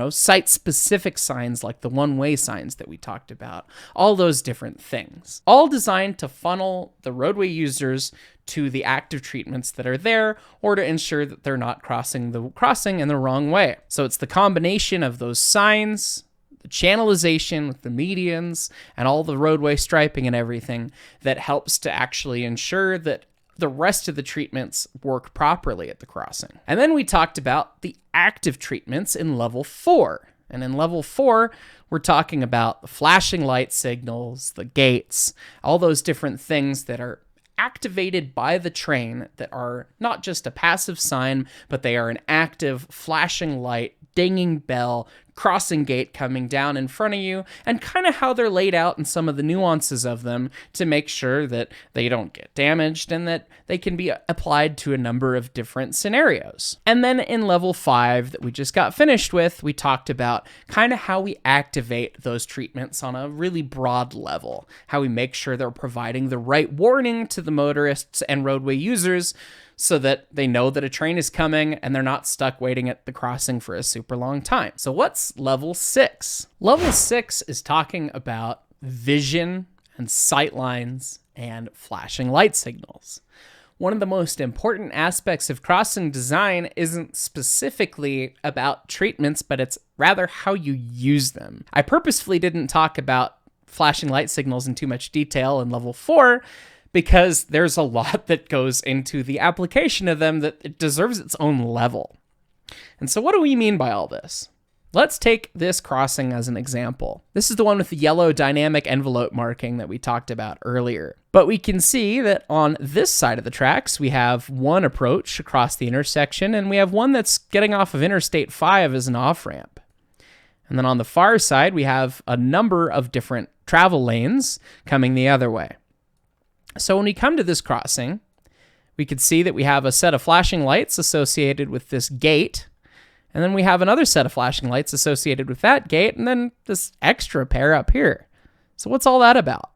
site-specific signs like the one-way signs that we talked about, all those different things, all designed to funnel the roadway users to the active treatments that are there, or to ensure that they're not crossing the crossing in the wrong way. So it's the combination of those signs, the channelization with the medians, and all the roadway striping and everything that helps to actually ensure that the rest of the treatments work properly at the crossing. And then we talked about the active treatments in level 4. And in level 4, we're talking about the flashing light signals, the gates, all those different things that are activated by the train that are not just a passive sign, but they are an active flashing light, dinging bell, crossing gate coming down in front of you, and kind of how they're laid out and some of the nuances of them to make sure that they don't get damaged and that they can be applied to a number of different scenarios. And then in level 5 that we just got finished with, we talked about kind of how we activate those treatments on a really broad level, how we make sure they're providing the right warning to the motorists and roadway users so that they know that a train is coming and they're not stuck waiting at the crossing for a super long time. So what's level 6? Level 6 is talking about vision and sight lines and flashing light signals. One of the most important aspects of crossing design isn't specifically about treatments, but it's rather how you use them. I purposefully didn't talk about flashing light signals in too much detail in level 4, because there's a lot that goes into the application of them that it deserves its own level. And so what do we mean by all this? Let's take this crossing as an example. This is the one with the yellow dynamic envelope marking that we talked about earlier. But we can see that on this side of the tracks, we have one approach across the intersection, and we have one that's getting off of Interstate 5 as an off-ramp. And then on the far side, we have a number of different travel lanes coming the other way. So when we come to this crossing, we can see that we have a set of flashing lights associated with this gate, and then we have another set of flashing lights associated with that gate, and then this extra pair up here. So what's all that about?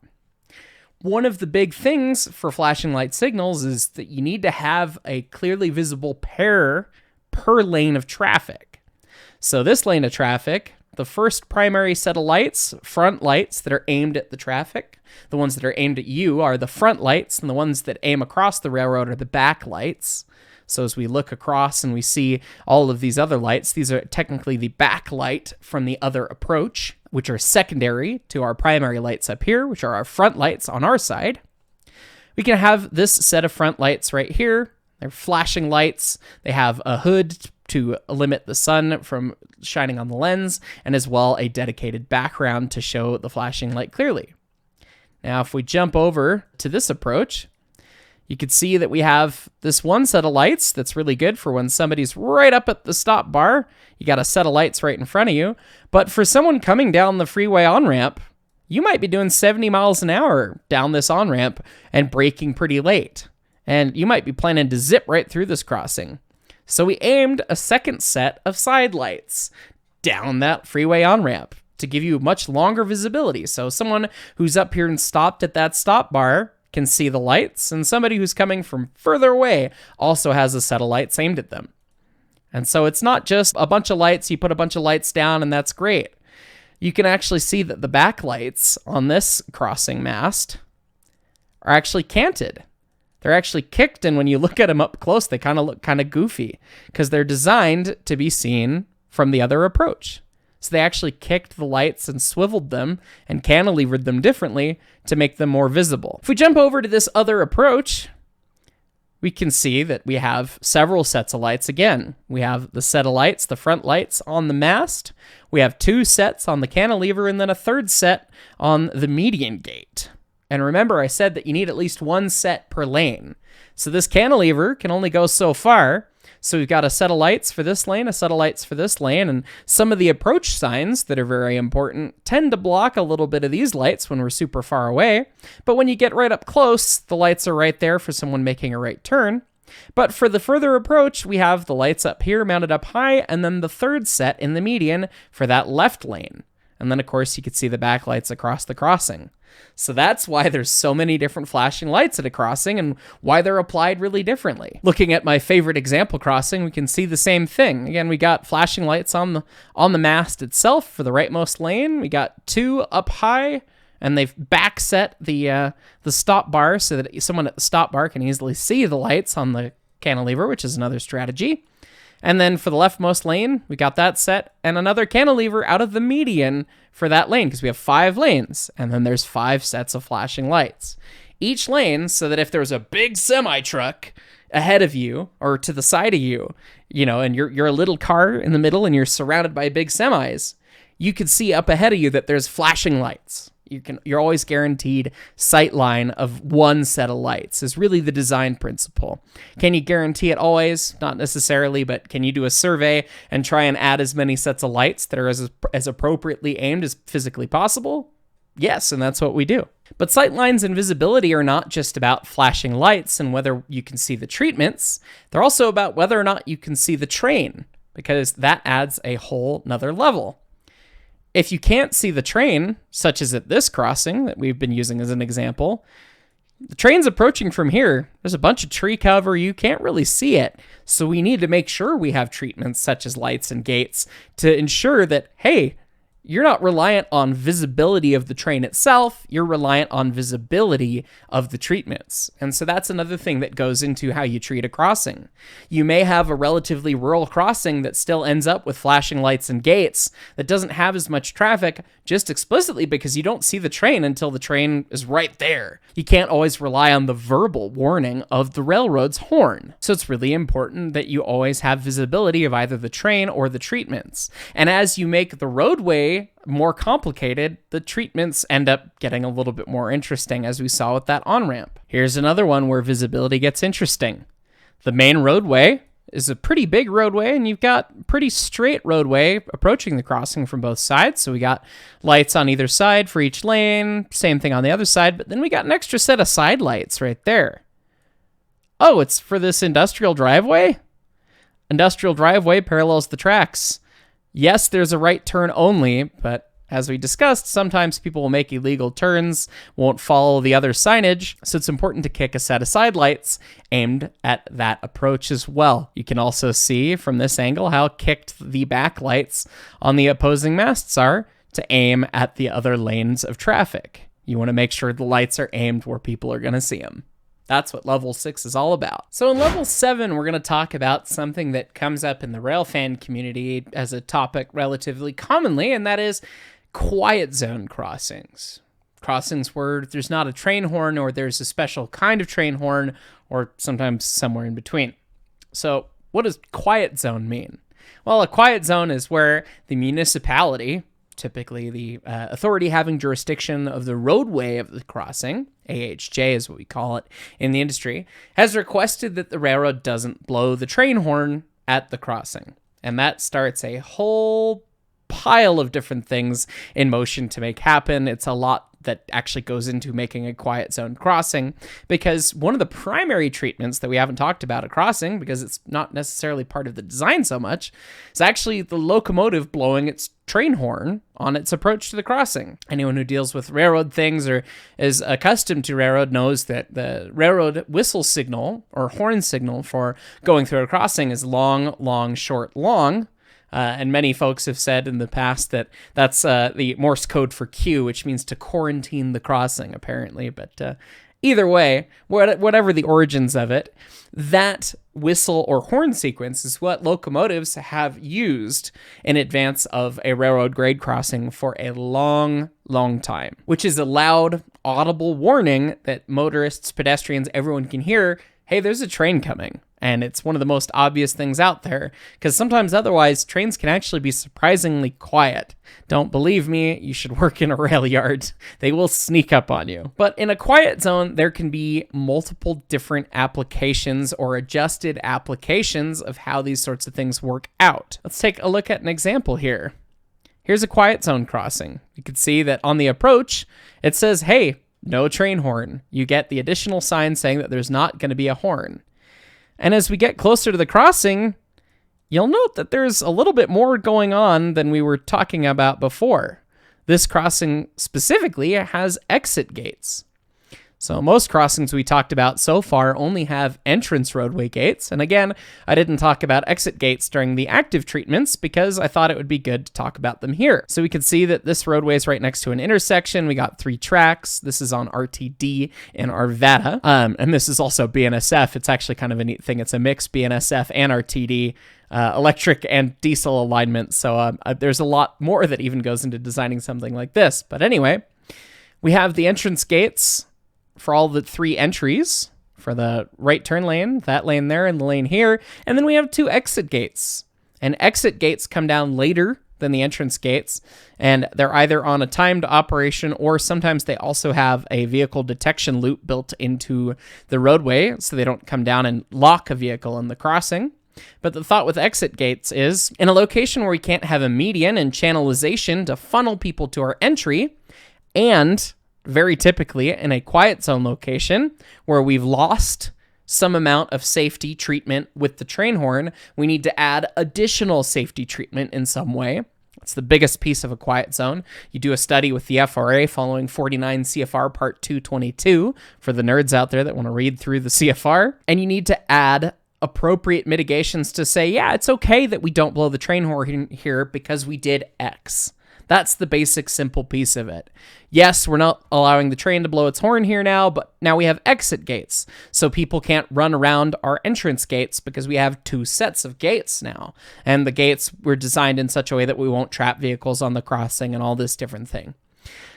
One of the big things for flashing light signals is that you need to have a clearly visible pair per lane of traffic. So this lane of traffic, the first primary set of lights, front lights that are aimed at the traffic. The ones that are aimed at you are the front lights, and the ones that aim across the railroad are the back lights. So as we look across and we see all of these other lights, these are technically the back light from the other approach, which are secondary to our primary lights up here, which are our front lights on our side. We can have this set of front lights right here. They're flashing lights. They have a hood to limit the sun from shining on the lens, and as well a dedicated background to show the flashing light clearly. Now, if we jump over to this approach, you can see that we have this one set of lights that's really good for when somebody's right up at the stop bar. You got a set of lights right in front of you. But for someone coming down the freeway on-ramp, you might be doing 70 miles an hour down this on-ramp and braking pretty late. And you might be planning to zip right through this crossing. So we aimed a second set of side lights down that freeway on-ramp to give you much longer visibility. So someone who's up here and stopped at that stop bar can see the lights, and somebody who's coming from further away also has a set of lights aimed at them. And so it's not just a bunch of lights, you put a bunch of lights down and that's great. You can actually see that the backlights on this crossing mast are actually canted. They're actually kicked, and when you look at them up close, they kind of look kind of goofy because they're designed to be seen from the other approach. So they actually kicked the lights and swiveled them and cantilevered them differently to make them more visible. If we jump over to this other approach, we can see that we have several sets of lights again. We have the set of lights, the front lights on the mast. We have 2 sets on the cantilever and then a 3rd set on the median gate. And remember, I said that you need at least 1 set per lane. So this cantilever can only go so far. So we've got a set of lights for this lane, a set of lights for this lane, and some of the approach signs that are very important tend to block a little bit of these lights when we're super far away. But when you get right up close, the lights are right there for someone making a right turn. But for the further approach, we have the lights up here mounted up high, and then the 3rd set in the median for that left lane. And then, of course, you could see the backlights across the crossing. So that's why there's so many different flashing lights at a crossing and why they're applied really differently. Looking at my favorite example crossing, we can see the same thing. Again, we got flashing lights on the mast itself for the rightmost lane. We got 2 up high, and they've backset the stop bar so that someone at the stop bar can easily see the lights on the cantilever, which is another strategy. And then for the leftmost lane, we got that set and another cantilever out of the median for that lane because we have 5 lanes. And then there's 5 sets of flashing lights. Each lane so that if there was a big semi-truck ahead of you or to the side of you, and you're a little car in the middle and you're surrounded by big semis, you could see up ahead of you that there's flashing lights. You're always guaranteed sight line of 1 set of lights is really the design principle. Can you guarantee it always? Not necessarily, but can you do a survey and try and add as many sets of lights that are as appropriately aimed as physically possible? Yes, and that's what we do. But sight lines and visibility are not just about flashing lights and whether you can see the treatments. They're also about whether or not you can see the train, because that adds a whole nother level. If you can't see the train, such as at this crossing that we've been using as an example, the train's approaching from here. There's a bunch of tree cover. You can't really see it. So we need to make sure we have treatments such as lights and gates to ensure that, hey, you're not reliant on visibility of the train itself, you're reliant on visibility of the treatments. And so that's another thing that goes into how you treat a crossing. You may have a relatively rural crossing that still ends up with flashing lights and gates that doesn't have as much traffic just explicitly because you don't see the train until the train is right there. You can't always rely on the verbal warning of the railroad's horn. So it's really important that you always have visibility of either the train or the treatments. And as you make the roadway more complicated, the treatments end up getting a little bit more interesting, as we saw with that on-ramp. Here's another one where visibility gets interesting. The main roadway is a pretty big roadway, and you've got pretty straight roadway approaching the crossing from both sides. So we got lights on either side for each lane, same thing on the other side, but then we got an extra set of side lights right there. Oh, it's for this industrial driveway? Industrial driveway parallels the tracks. Yes, there's a right turn only, but as we discussed, sometimes people will make illegal turns, won't follow the other signage, so it's important to kick a set of side lights aimed at that approach as well. You can also see from this angle how kicked the back lights on the opposing masts are to aim at the other lanes of traffic. You want to make sure the lights are aimed where people are going to see them. That's what level 6 is all about. So in level 7, we're going to talk about something that comes up in the railfan community as a topic relatively commonly, and that is quiet zone crossings. Crossings where there's not a train horn, or there's a special kind of train horn, or sometimes somewhere in between. So what does quiet zone mean? Well, a quiet zone is where the municipality, typically the authority having jurisdiction of the roadway of the crossing, AHJ is what we call it in the industry, has requested that the railroad doesn't blow the train horn at the crossing. And that starts a whole pile of different things in motion to make happen. It's a lot that actually goes into making a quiet zone crossing, because one of the primary treatments that we haven't talked about at crossing, because it's not necessarily part of the design so much, is actually the locomotive blowing its train horn on its approach to the crossing. Anyone who deals with railroad things or is accustomed to railroad knows that the railroad whistle signal or horn signal for going through a crossing is long, long, short, long. And many folks have said in the past that that's the Morse code for Q, which means to quarantine the crossing, apparently. But either way, whatever the origins of it, that whistle or horn sequence is what locomotives have used in advance of a railroad grade crossing for a long, long time, which is a loud, audible warning that motorists, pedestrians, everyone can hear, hey, there's a train coming. And it's one of the most obvious things out there, because sometimes otherwise trains can actually be surprisingly quiet. Don't believe me? You should work in a rail yard. They will sneak up on you. But in a quiet zone, there can be multiple different applications or adjusted applications of how these sorts of things work out. Let's take a look at an example here. Here's a quiet zone crossing. You can see that on the approach, it says, hey, no train horn. You get the additional sign saying that there's not going to be a horn. And as we get closer to the crossing, you'll note that there's a little bit more going on than we were talking about before. This crossing specifically has exit gates. So most crossings we talked about so far only have entrance roadway gates. And again, I didn't talk about exit gates during the active treatments because I thought it would be good to talk about them here. So we can see that this roadway is right next to an intersection. We got 3 tracks. This is on RTD and Arvada. And this is also BNSF. It's actually kind of a neat thing. It's a mix BNSF and RTD. Electric and diesel alignment. So there's a lot more that even goes into designing something like this. But anyway, we have the entrance gates for all the 3 entries, for the right turn lane, that lane there, and the lane here. And then we have 2 exit gates. And exit gates come down later than the entrance gates, and they're either on a timed operation or sometimes they also have a vehicle detection loop built into the roadway so they don't come down and lock a vehicle in the crossing. But the thought with exit gates is, in a location where we can't have a median and channelization to funnel people to our entry, and very typically in a quiet zone location where we've lost some amount of safety treatment with the train horn, we need to add additional safety treatment in some way. It's the biggest piece of a quiet zone. You do a study with the FRA following 49 CFR Part 222 for the nerds out there that want to read through the CFR, and you need to add appropriate mitigations to say, yeah, it's okay that we don't blow the train horn here because we did X. That's the basic, simple piece of it. Yes, we're not allowing the train to blow its horn here now, but now we have exit gates. So people can't run around our entrance gates because we have 2 sets of gates now. And the gates were designed in such a way that we won't trap vehicles on the crossing and all this different thing.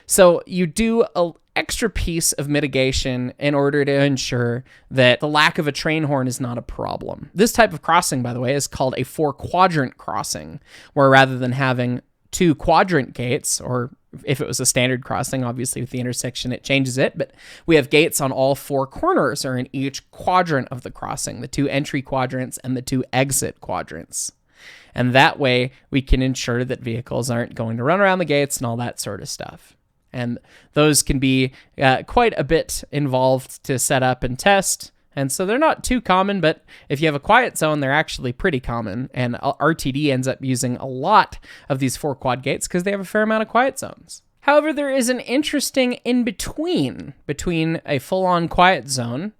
So you do an extra piece of mitigation in order to ensure that the lack of a train horn is not a problem. This type of crossing, by the way, is called a 4-quadrant crossing, where rather than having 2 quadrant gates, or if it was a standard crossing, obviously with the intersection it changes it, but we have gates on all 4 corners or in each quadrant of the crossing, the 2 entry quadrants and the 2 exit quadrants. And that way we can ensure that vehicles aren't going to run around the gates and all that sort of stuff. And those can be quite a bit involved to set up and test. And so they're not too common, but if you have a quiet zone, they're actually pretty common. And RTD ends up using a lot of these 4 quad gates because they have a fair amount of quiet zones. However, there is an interesting in-between between a full-on quiet zone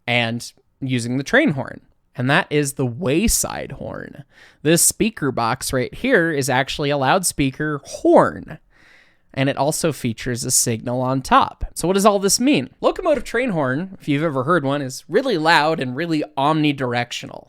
and using the train horn. And that is the wayside horn. This speaker box right here is actually a loudspeaker horn. And it also features a signal on top. So what does all this mean? Locomotive train horn, if you've ever heard one, is really loud and really omnidirectional.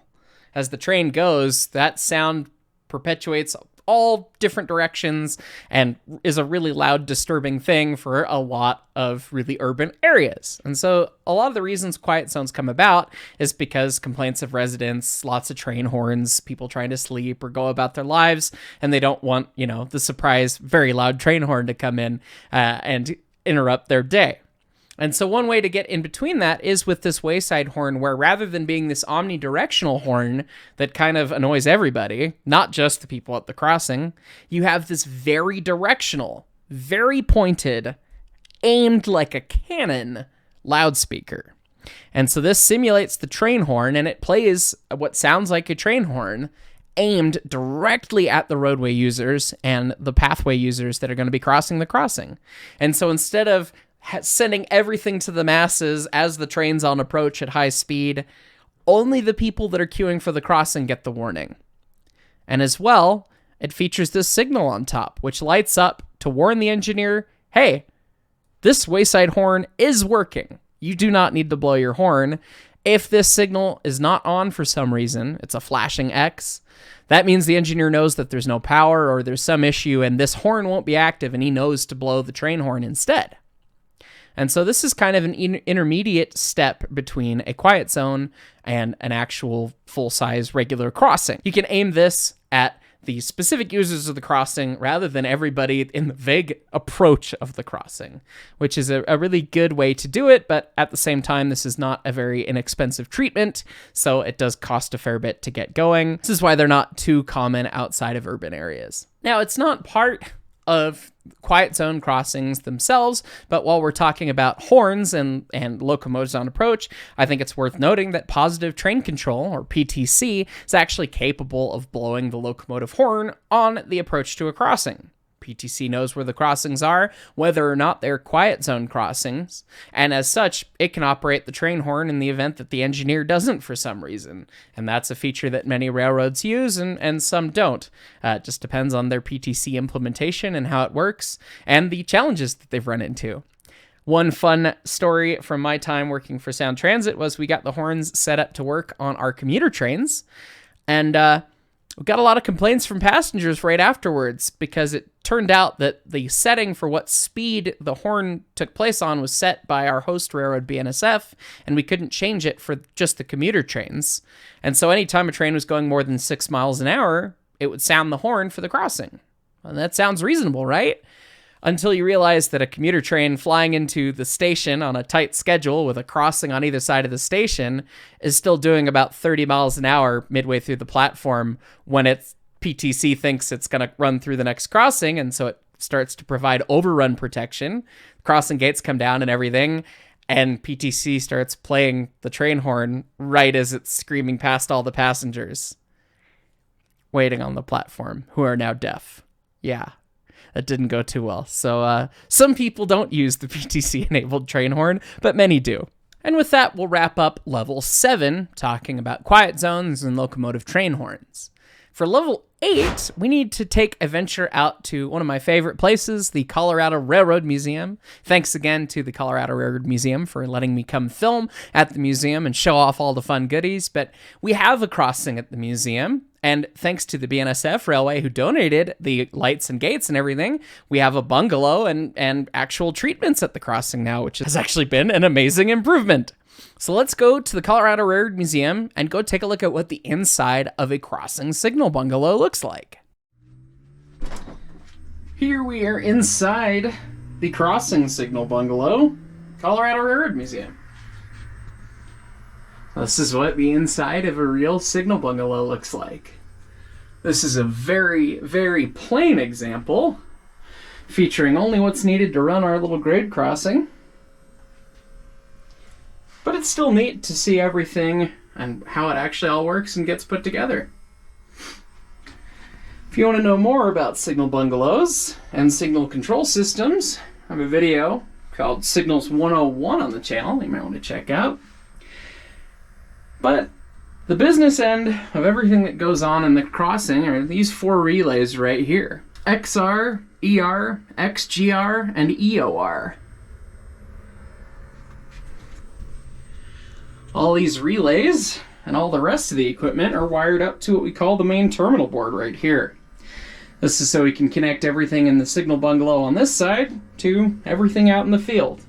As the train goes, that sound perpetuates all different directions and is a really loud, disturbing thing for a lot of really urban areas. And so a lot of the reasons quiet zones come about is because complaints of residents, lots of train horns, people trying to sleep or go about their lives, and they don't want, the surprise, very loud train horn to come in and interrupt their day. And so one way to get in between that is with this wayside horn, where rather than being this omnidirectional horn that kind of annoys everybody, not just the people at the crossing, you have this very directional, very pointed, aimed like a cannon loudspeaker. And so this simulates the train horn, and it plays what sounds like a train horn aimed directly at the roadway users and the pathway users that are going to be crossing the crossing. And so instead of sending everything to the masses as the train's on approach at high speed, only the people that are queuing for the crossing get the warning. And as well, it features this signal on top, which lights up to warn the engineer, hey, this wayside horn is working. You do not need to blow your horn. If this signal is not on for some reason, it's a flashing X, that means the engineer knows that there's no power or there's some issue and this horn won't be active, and he knows to blow the train horn instead. And so this is kind of an intermediate step between a quiet zone and an actual full-size regular crossing. You can aim this at the specific users of the crossing rather than everybody in the vague approach of the crossing, which is a really good way to do it, but at the same time, this is not a very inexpensive treatment, so it does cost a fair bit to get going. This is why they're not too common outside of urban areas. Now, it's not part of quiet zone crossings themselves, but while we're talking about horns and locomotives on approach, I think it's worth noting that positive train control, or PTC, is actually capable of blowing the locomotive horn on the approach to a crossing. PTC knows where the crossings are, whether or not they're quiet zone crossings, and as such, it can operate the train horn in the event that the engineer doesn't for some reason. And that's a feature that many railroads use and some don't. It just depends on their PTC implementation and how it works, and the challenges that they've run into. One fun story from my time working for Sound Transit was we got the horns set up to work on our commuter trains, and we got a lot of complaints from passengers right afterwards because it turned out that the setting for what speed the horn took place on was set by our host railroad, BNSF, and we couldn't change it for just the commuter trains. And so anytime a train was going more than 6 miles an hour, it would sound the horn for the crossing. And that sounds reasonable, right? Until you realize that a commuter train flying into the station on a tight schedule with a crossing on either side of the station is still doing about 30 miles an hour midway through the platform when its PTC thinks it's going to run through the next crossing, and so it starts to provide overrun protection. Crossing gates come down and everything, and PTC starts playing the train horn right as it's screaming past all the passengers waiting on the platform who are now deaf. Yeah. That didn't go too well. So some people don't use the PTC-enabled train horn, but many do. And with that, we'll wrap up Level 7, talking about quiet zones and locomotive train horns. For Level 8, we need to take a venture out to one of my favorite places, the Colorado Railroad Museum. Thanks again to the Colorado Railroad Museum for letting me come film at the museum and show off all the fun goodies. But we have a crossing at the museum, and thanks to the BNSF Railway who donated the lights and gates and everything, we have a bungalow and actual treatments at the crossing now, which has actually been an amazing improvement. So let's go to the Colorado Railroad Museum and go take a look at what the inside of a crossing signal bungalow looks like. Here we are inside the crossing signal bungalow, Colorado Railroad Museum. This is what the inside of a real signal bungalow looks like. This is a very, very plain example, featuring only what's needed to run our little grade crossing. But it's still neat to see everything and how it actually all works and gets put together. If you want to know more about signal bungalows and signal control systems, I have a video called Signals 101 on the channel you might want to check out. But the business end of everything that goes on in the crossing are these 4 relays right here. XR, ER, XGR, and EOR. All these relays and all the rest of the equipment are wired up to what we call the main terminal board right here. This is so we can connect everything in the signal bungalow on this side to everything out in the field.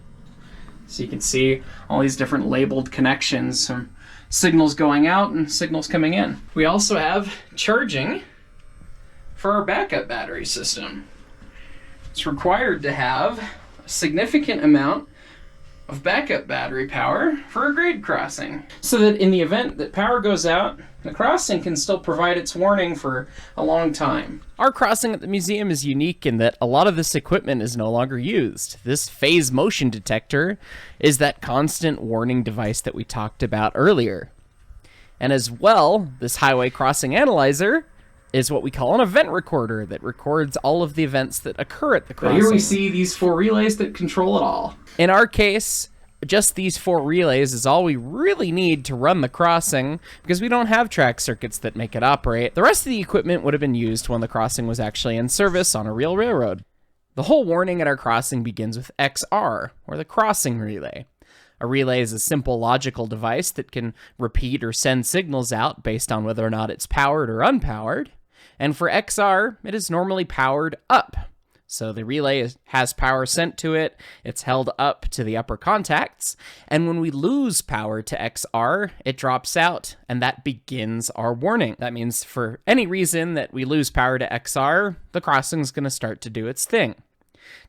So you can see all these different labeled connections, some signals going out and signals coming in. We also have charging for our backup battery system. It's required to have a significant amount of backup battery power for a grade crossing, so that in the event that power goes out, the crossing can still provide its warning for a long time. Our crossing at the museum is unique in that a lot of this equipment is no longer used. This phase motion detector is that constant warning device that we talked about earlier. And as well, this highway crossing analyzer is what we call an event recorder that records all of the events that occur at the crossing. But here we see these 4 relays that control it all. In our case, just these 4 relays is all we really need to run the crossing, because we don't have track circuits that make it operate. The rest of the equipment would have been used when the crossing was actually in service on a real railroad. The whole warning at our crossing begins with XR, or the crossing relay. A relay is a simple logical device that can repeat or send signals out based on whether or not it's powered or unpowered. And for XR, it is normally powered up. So the relay has power sent to it, it's held up to the upper contacts, and when we lose power to XR, it drops out, and that begins our warning. That means for any reason that we lose power to XR, the crossing's going to start to do its thing.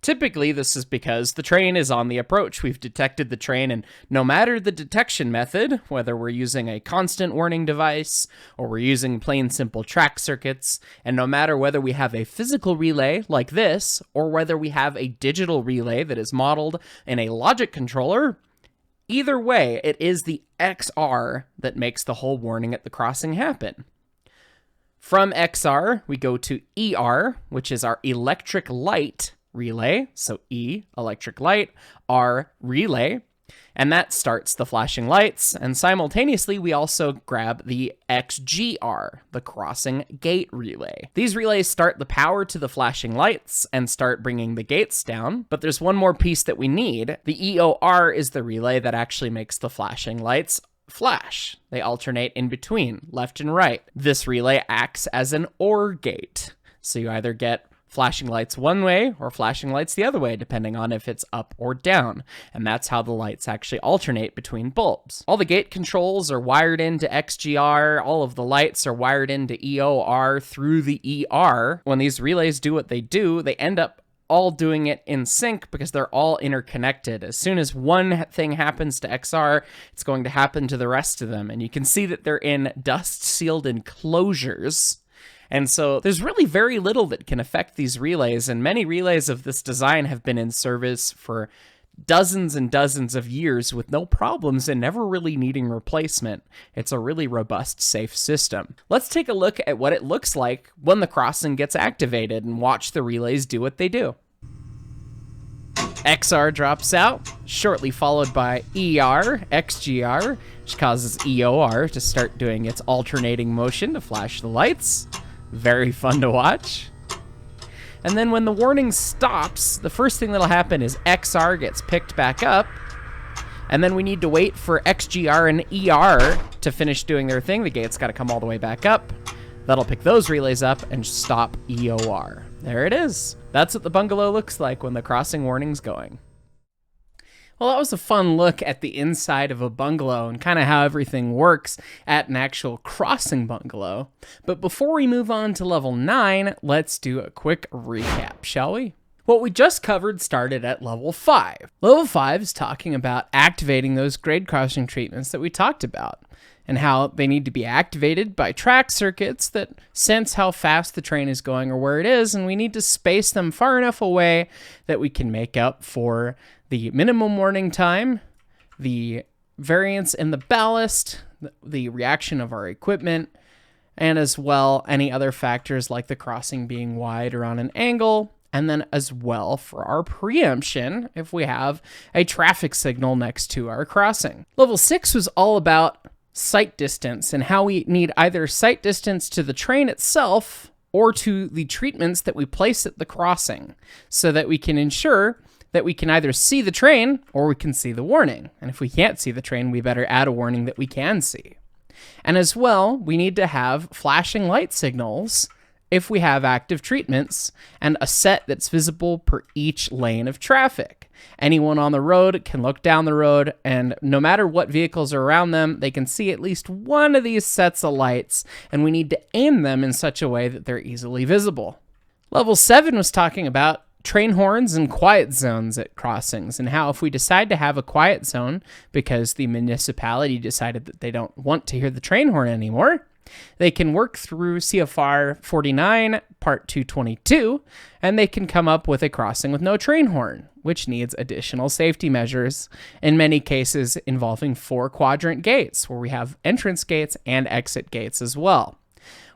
Typically, this is because the train is on the approach. We've detected the train, and no matter the detection method, whether we're using a constant warning device or we're using plain simple track circuits, and no matter whether we have a physical relay like this or whether we have a digital relay that is modeled in a logic controller, either way, it is the XR that makes the whole warning at the crossing happen. From XR, we go to ER, which is our electric light relay, so E, electric light, R, relay, and that starts the flashing lights, and simultaneously we also grab the XGR, the crossing gate relay. These relays start the power to the flashing lights and start bringing the gates down, but there's one more piece that we need. The EOR is the relay that actually makes the flashing lights flash. They alternate in between, left and right. This relay acts as an OR gate, so you either get flashing lights one way or flashing lights the other way, depending on if it's up or down. And that's how the lights actually alternate between bulbs. All the gate controls are wired into XGR. All of the lights are wired into EOR through the ER. When these relays do what they do, they end up all doing it in sync because they're all interconnected. As soon as one thing happens to XR, it's going to happen to the rest of them. And you can see that they're in dust-sealed enclosures. And so there's really very little that can affect these relays, and many relays of this design have been in service for dozens and dozens of years with no problems and never really needing replacement. It's a really robust, safe system. Let's take a look at what it looks like when the crossing gets activated and watch the relays do what they do. XR drops out, shortly followed by XGR, which causes EOR to start doing its alternating motion to flash the lights. Very fun to watch. And then when the warning stops, the first thing that'll happen is XR gets picked back up, and then we need to wait for XGR and ER to finish doing their thing. The gate's got to come all the way back up. That'll pick those relays up and stop EOR. There it is. That's what the bungalow looks like when the crossing warning's going. Well, that was a fun look at the inside of a bungalow and kind of how everything works at an actual crossing bungalow. But before we move on to level 9, let's do a quick recap, shall we? What we just covered started at level 5. Level 5 is talking about activating those grade crossing treatments that we talked about, and how they need to be activated by track circuits that sense how fast the train is going or where it is, and we need to space them far enough away that we can make up for the minimum warning time, the variance in the ballast, the reaction of our equipment, and as well any other factors like the crossing being wide or on an angle, and then as well for our preemption if we have a traffic signal next to our crossing. Level 6 was all about sight distance and how we need either sight distance to the train itself or to the treatments that we place at the crossing so that we can ensure that we can either see the train or we can see the warning. And if we can't see the train, we better add a warning that we can see. And as well, we need to have flashing light signals if we have active treatments and a set that's visible per each lane of traffic. Anyone on the road can look down the road, and no matter what vehicles are around them, they can see at least one of these sets of lights, and we need to aim them in such a way that they're easily visible. Level 7 was talking about train horns and quiet zones at crossings, and how if we decide to have a quiet zone because the municipality decided that they don't want to hear the train horn anymore, they can work through CFR 49, Part 222, and they can come up with a crossing with no train horn, which needs additional safety measures, in many cases involving 4-quadrant gates, where we have entrance gates and exit gates as well.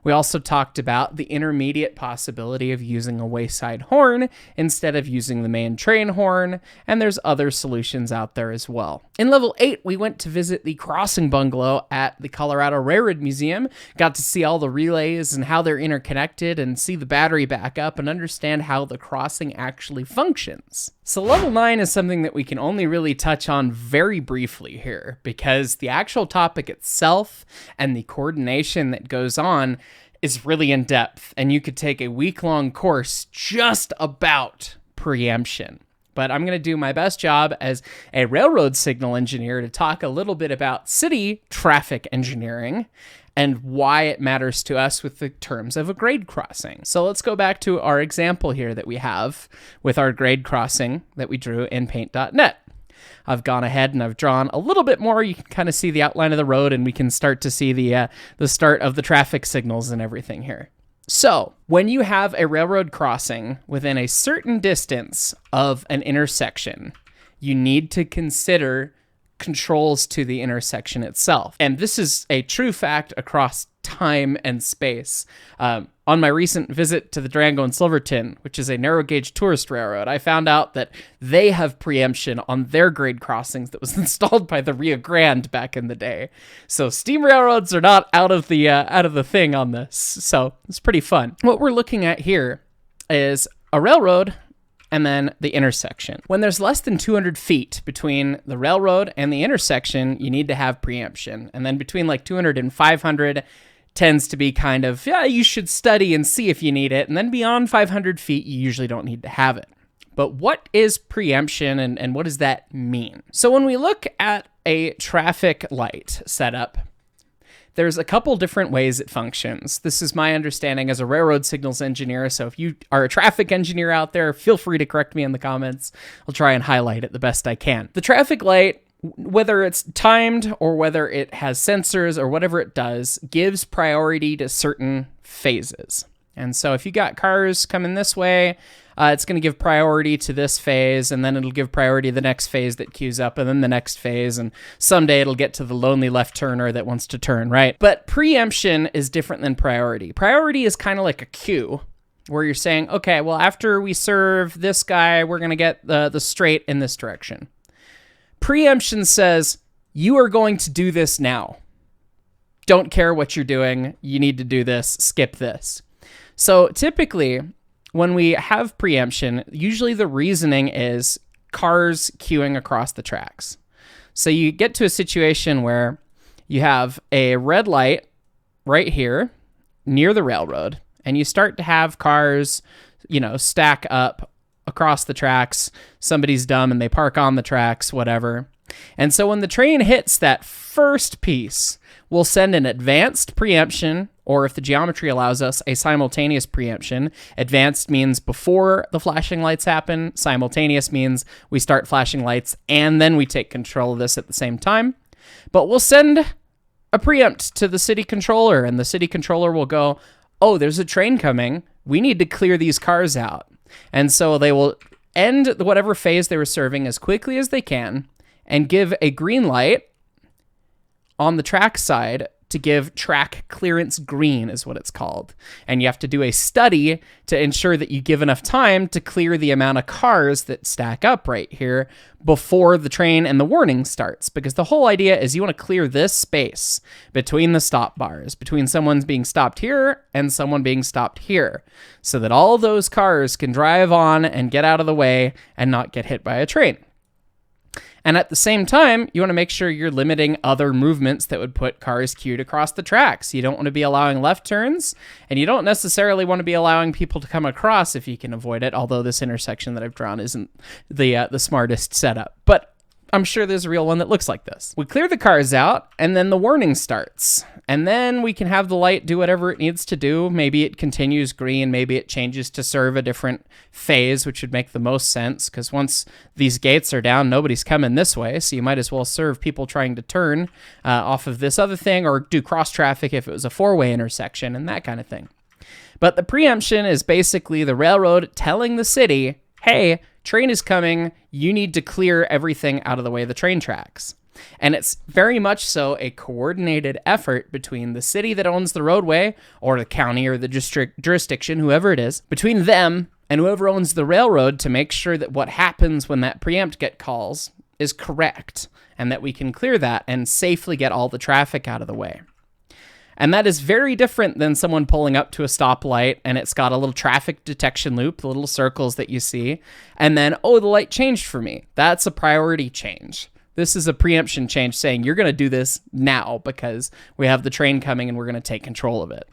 We also talked about the intermediate possibility of using a wayside horn instead of using the main train horn, and there's other solutions out there as well. In Level 8, we went to visit the crossing bungalow at the Colorado Railroad Museum, got to see all the relays and how they're interconnected and see the battery backup and understand how the crossing actually functions. So Level 9 is something that we can only really touch on very briefly here, because the actual topic itself and the coordination that goes on is really in depth, and you could take a week-long course just about preemption. But I'm going to do my best job as a railroad signal engineer to talk a little bit about city traffic engineering and why it matters to us with the terms of a grade crossing. So let's go back to our example here that we have with our grade crossing that we drew in paint.net. I've gone ahead and I've drawn a little bit more. You can kind of see the outline of the road, and we can start to see the start of the traffic signals and everything here. So when you have a railroad crossing within a certain distance of an intersection, you need to consider controls to the intersection itself. And this is a true fact across time and space. On my recent visit to the Durango and Silverton, which is a narrow gauge tourist railroad, I found out that they have preemption on their grade crossings that was installed by the Rio Grande back in the day. So steam railroads are not out of the thing on this. So it's pretty fun. What we're looking at here is a railroad and then the intersection. When there's less than 200 feet between the railroad and the intersection, you need to have preemption. And then between like 200 and 500 tends to be kind of, yeah, you should study and see if you need it. And then beyond 500 feet, you usually don't need to have it. But what is preemption and what does that mean? So when we look at a traffic light setup, there's a couple different ways it functions. This is my understanding as a railroad signals engineer, so if you are a traffic engineer out there, feel free to correct me in the comments. I'll try and highlight it the best I can. The traffic light, whether it's timed or whether it has sensors or whatever it does, gives priority to certain phases. And so if you got cars coming this way, it's going to give priority to this phase, and then it'll give priority to the next phase that queues up, and then the next phase, and someday it'll get to the lonely left turner that wants to turn, right? But preemption is different than priority. Priority is kind of like a queue, where you're saying, okay, well, after we serve this guy, we're going to get the straight in this direction. Preemption says, you are going to do this now. Don't care what you're doing. You need to do this. Skip this. So typically, when we have preemption, usually the reasoning is cars queuing across the tracks. So you get to a situation where you have a red light right here near the railroad, and you start to have cars, stack up across the tracks. Somebody's dumb and they park on the tracks, whatever. And so when the train hits that first piece, we'll send an advanced preemption, or if the geometry allows us, a simultaneous preemption. Advanced means before the flashing lights happen. Simultaneous means we start flashing lights and then we take control of this at the same time. But we'll send a preempt to the city controller, and the city controller will go, oh, there's a train coming. We need to clear these cars out. And so they will end whatever phase they were serving as quickly as they can and give a green light on the track side to give track clearance green is what it's called. And you have to do a study to ensure that you give enough time to clear the amount of cars that stack up right here before the train and the warning starts. Because the whole idea is you want to clear this space between the stop bars, between someone being stopped here and someone being stopped here, so that all those cars can drive on and get out of the way and not get hit by a train. And at the same time, you want to make sure you're limiting other movements that would put cars queued across the tracks. You don't want to be allowing left turns, and you don't necessarily want to be allowing people to come across if you can avoid it, although this intersection that I've drawn isn't the smartest setup. But I'm sure there's a real one that looks like this. We clear the cars out, and then the warning starts. And then we can have the light do whatever it needs to do. Maybe it continues green. Maybe it changes to serve a different phase, which would make the most sense, because once these gates are down, nobody's coming this way. So you might as well serve people trying to turn off of this other thing, or do cross traffic if it was a four-way intersection and that kind of thing. But the preemption is basically the railroad telling the city, hey, train is coming. You need to clear everything out of the way of the train tracks. And it's very much so a coordinated effort between the city that owns the roadway, or the county or the district jurisdiction, whoever it is, between them and whoever owns the railroad, to make sure that what happens when that preempt get calls is correct, and that we can clear that and safely get all the traffic out of the way. And that is very different than someone pulling up to a stoplight and it's got a little traffic detection loop, the little circles that you see, and then, oh, the light changed for me. That's a priority change. This is a preemption change saying you're going to do this now because we have the train coming and we're going to take control of it.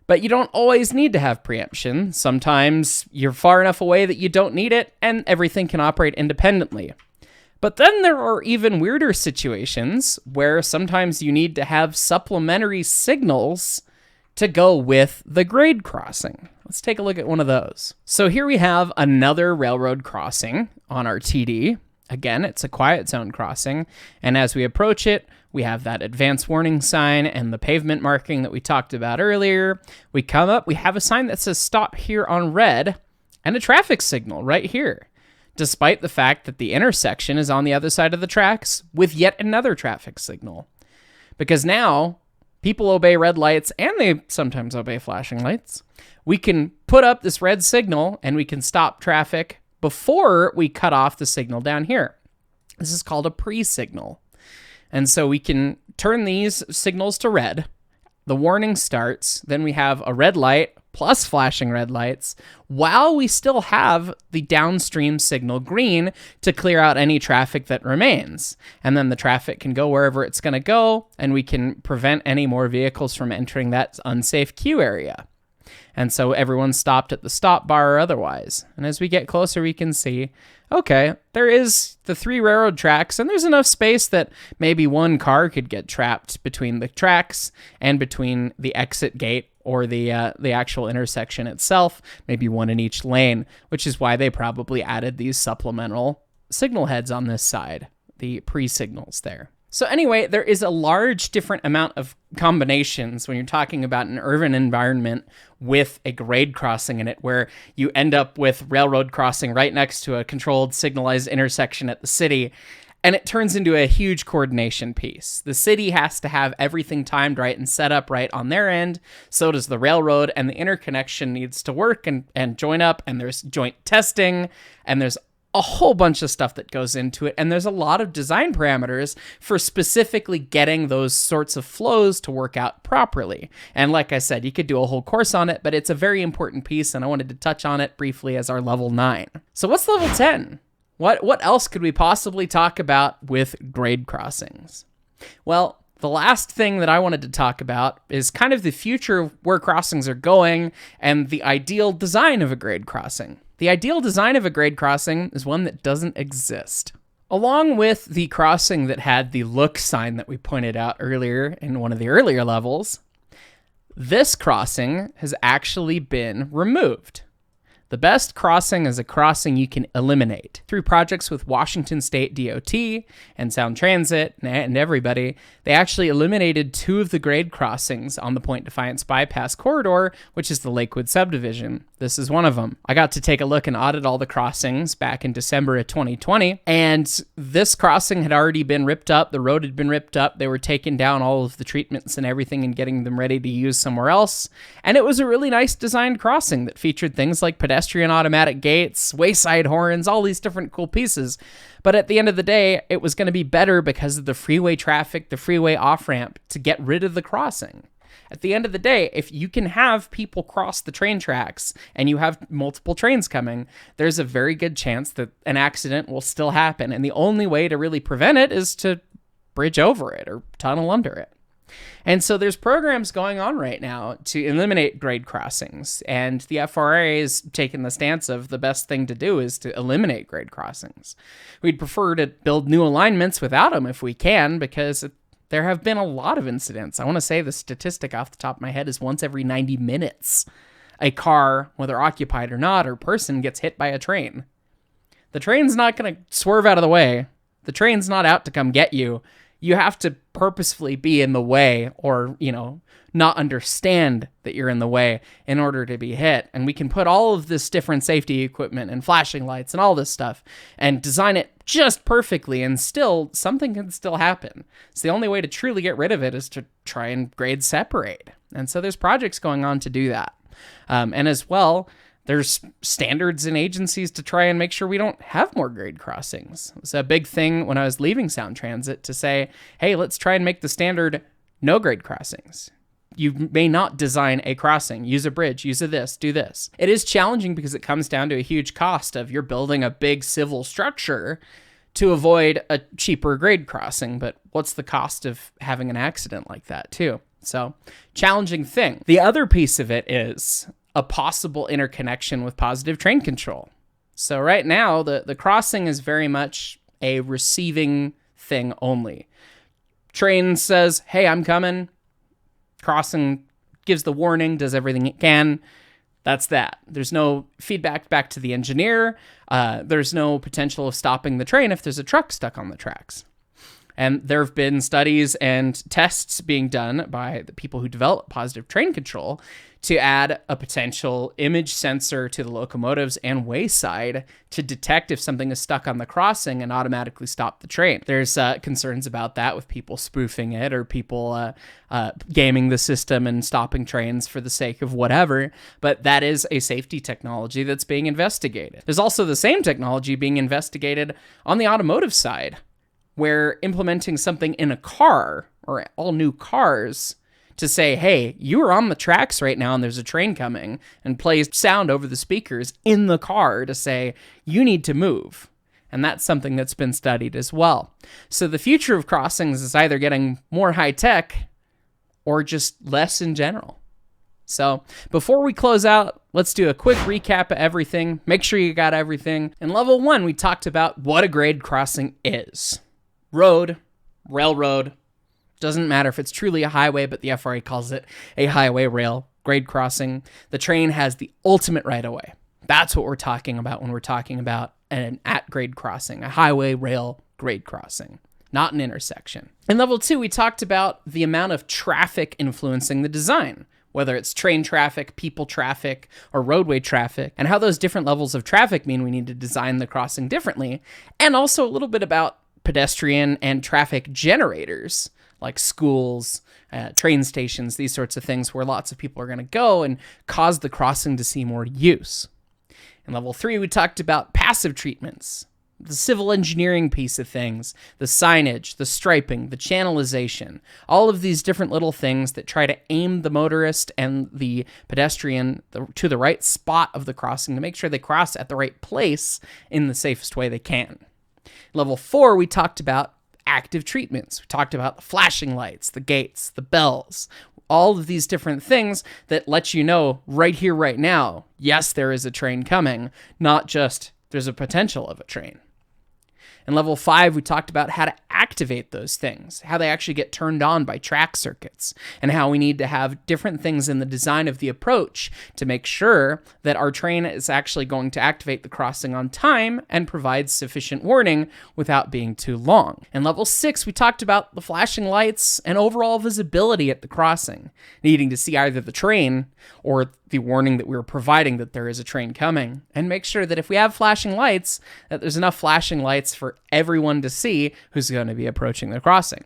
But you don't always need to have preemption. Sometimes you're far enough away that you don't need it and everything can operate independently. But then there are even weirder situations where sometimes you need to have supplementary signals to go with the grade crossing. Let's take a look at one of those. So here we have another railroad crossing on our TD. Again, it's a quiet zone crossing, and as we approach it, we have that advance warning sign and the pavement marking that we talked about earlier. We come up, we have a sign that says stop here on red, and a traffic signal right here, despite the fact that the intersection is on the other side of the tracks with yet another traffic signal. Because now, people obey red lights, and they sometimes obey flashing lights. We can put up this red signal, and we can stop traffic before we cut off the signal down here. This is called a pre-signal. And so we can turn these signals to red. The warning starts. Then we have a red light plus flashing red lights while we still have the downstream signal green to clear out any traffic that remains. And then the traffic can go wherever it's going to go, and we can prevent any more vehicles from entering that unsafe queue area. And so everyone's stopped at the stop bar or otherwise. And as we get closer, we can see, okay, there is the 3 railroad tracks, and there's enough space that maybe one car could get trapped between the tracks and between the exit gate or the actual intersection itself, maybe one in each lane, which is why they probably added these supplemental signal heads on this side, the pre-signals there. So anyway, there is a large different amount of combinations when you're talking about an urban environment with a grade crossing in it, where you end up with railroad crossing right next to a controlled signalized intersection at the city, and it turns into a huge coordination piece. The city has to have everything timed right and set up right on their end. So does the railroad, and the interconnection needs to work and join up, and there's joint testing, and there's a whole bunch of stuff that goes into it, and there's a lot of design parameters for specifically getting those sorts of flows to work out properly. And like I said, you could do a whole course on it, but it's a very important piece, and I wanted to touch on it briefly as our level 9. So what's level 10? What else could we possibly talk about with grade crossings? Well, the last thing that I wanted to talk about is kind of the future of where crossings are going and the ideal design of a grade crossing. The ideal design of a grade crossing is one that doesn't exist. Along with the crossing that had the look sign that we pointed out earlier in one of the earlier levels, this crossing has actually been removed. The best crossing is a crossing you can eliminate. Through projects with Washington State DOT and Sound Transit and everybody, they actually eliminated 2 of the grade crossings on the Point Defiance Bypass Corridor, which is the Lakewood subdivision. This is one of them. I got to take a look and audit all the crossings back in December of 2020, and this crossing had already been ripped up. The road had been ripped up. They were taking down all of the treatments and everything and getting them ready to use somewhere else. And it was a really nice designed crossing that featured things like pedestrian automatic gates, wayside horns, all these different cool pieces. But at the end of the day, it was going to be better because of the freeway traffic, the freeway off-ramp, to get rid of the crossing. At the end of the day, if you can have people cross the train tracks and you have multiple trains coming, there's a very good chance that an accident will still happen. And the only way to really prevent it is to bridge over it or tunnel under it. And so there's programs going on right now to eliminate grade crossings. And the FRA is taking the stance of the best thing to do is to eliminate grade crossings. We'd prefer to build new alignments without them if we can, because There have been a lot of incidents. I want to say the statistic off the top of my head is once every 90 minutes, a car, whether occupied or not, or person gets hit by a train. The train's not going to swerve out of the way. The train's not out to come get you. You have to purposefully be in the way or, not understand that you're in the way in order to be hit. And we can put all of this different safety equipment and flashing lights and all this stuff and design it just perfectly, and still something can still happen. So the only way to truly get rid of it is to try and grade separate. And so there's projects going on to do that. And as well, there's standards and agencies to try and make sure we don't have more grade crossings. It was a big thing when I was leaving Sound Transit to say, hey, let's try and make the standard no grade crossings. You may not design a crossing, use a bridge, use a this, do this. It is challenging because it comes down to a huge cost of you're building a big civil structure to avoid a cheaper grade crossing, but what's the cost of having an accident like that too? So, challenging thing. The other piece of it is a possible interconnection with positive train control. So right now, the crossing is very much a receiving thing only. Train says, hey, I'm coming. Crossing gives the warning, does everything it can. That's that. There's no feedback back to the engineer. There's no potential of stopping the train if there's a truck stuck on the tracks. And there have been studies and tests being done by the people who develop positive train control to add a potential image sensor to the locomotives and wayside to detect if something is stuck on the crossing and automatically stop the train. There's concerns about that with people spoofing it or people gaming the system and stopping trains for the sake of whatever, but that is a safety technology that's being investigated. There's also the same technology being investigated on the automotive side, where implementing something in a car or all new cars to say, hey, you are on the tracks right now and there's a train coming, and plays sound over the speakers in the car to say, you need to move. And that's something that's been studied as well. So the future of crossings is either getting more high tech or just less in general. So before we close out, let's do a quick recap of everything. Make sure you got everything. In level 1, we talked about what a grade crossing is. Road, railroad, doesn't matter if it's truly a highway, but the FRA calls it a highway rail grade crossing. The train has the ultimate right of way. That's what we're talking about when we're talking about an at-grade crossing, a highway rail grade crossing, not an intersection. In level 2, we talked about the amount of traffic influencing the design, whether it's train traffic, people traffic, or roadway traffic, and how those different levels of traffic mean we need to design the crossing differently, and also a little bit about pedestrian and traffic generators, like schools, train stations, these sorts of things where lots of people are going to go and cause the crossing to see more use. In level 3, we talked about passive treatments, the civil engineering piece of things, the signage, the striping, the channelization, all of these different little things that try to aim the motorist and the pedestrian to the right spot of the crossing to make sure they cross at the right place in the safest way they can. Level 4, we talked about active treatments. We talked about the flashing lights, the gates, the bells, all of these different things that let you know right here, right now, yes, there is a train coming, not just there's a potential of a train. In level 5, we talked about how to activate those things, how they actually get turned on by track circuits, and how we need to have different things in the design of the approach to make sure that our train is actually going to activate the crossing on time and provide sufficient warning without being too long. In level 6, we talked about the flashing lights and overall visibility at the crossing, needing to see either the train or the warning that we were providing that there is a train coming, and make sure that if we have flashing lights, that there's enough flashing lights for everyone to see who's going to be approaching the crossing.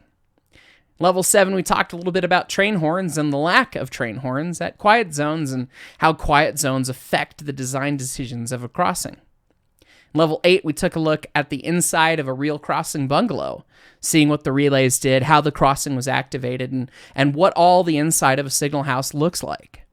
Level 7, we talked a little bit about train horns and the lack of train horns at quiet zones and how quiet zones affect the design decisions of a crossing. Level 8, we took a look at the inside of a real crossing bungalow, seeing what the relays did, how the crossing was activated, and what all the inside of a signal house looks like.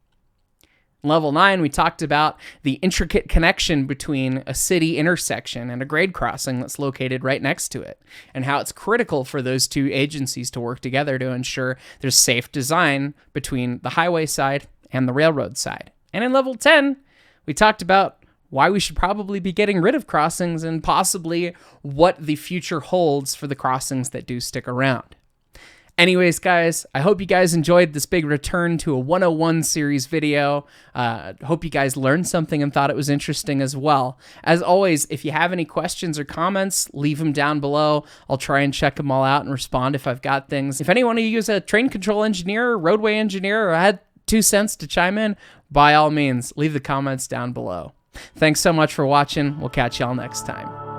Level 9, we talked about the intricate connection between a city intersection and a grade crossing that's located right next to it, and how it's critical for those two agencies to work together to ensure there's safe design between the highway side and the railroad side. And in level 10, we talked about why we should probably be getting rid of crossings and possibly what the future holds for the crossings that do stick around. Anyways, guys, I hope you guys enjoyed this big return to a 101 series video. Hope you guys learned something and thought it was interesting as well. As always, if you have any questions or comments, leave them down below. I'll try and check them all out and respond if I've got things. If anyone of you is a train control engineer or roadway engineer or had 2 cents to chime in, by all means, leave the comments down below. Thanks so much for watching. We'll catch y'all next time.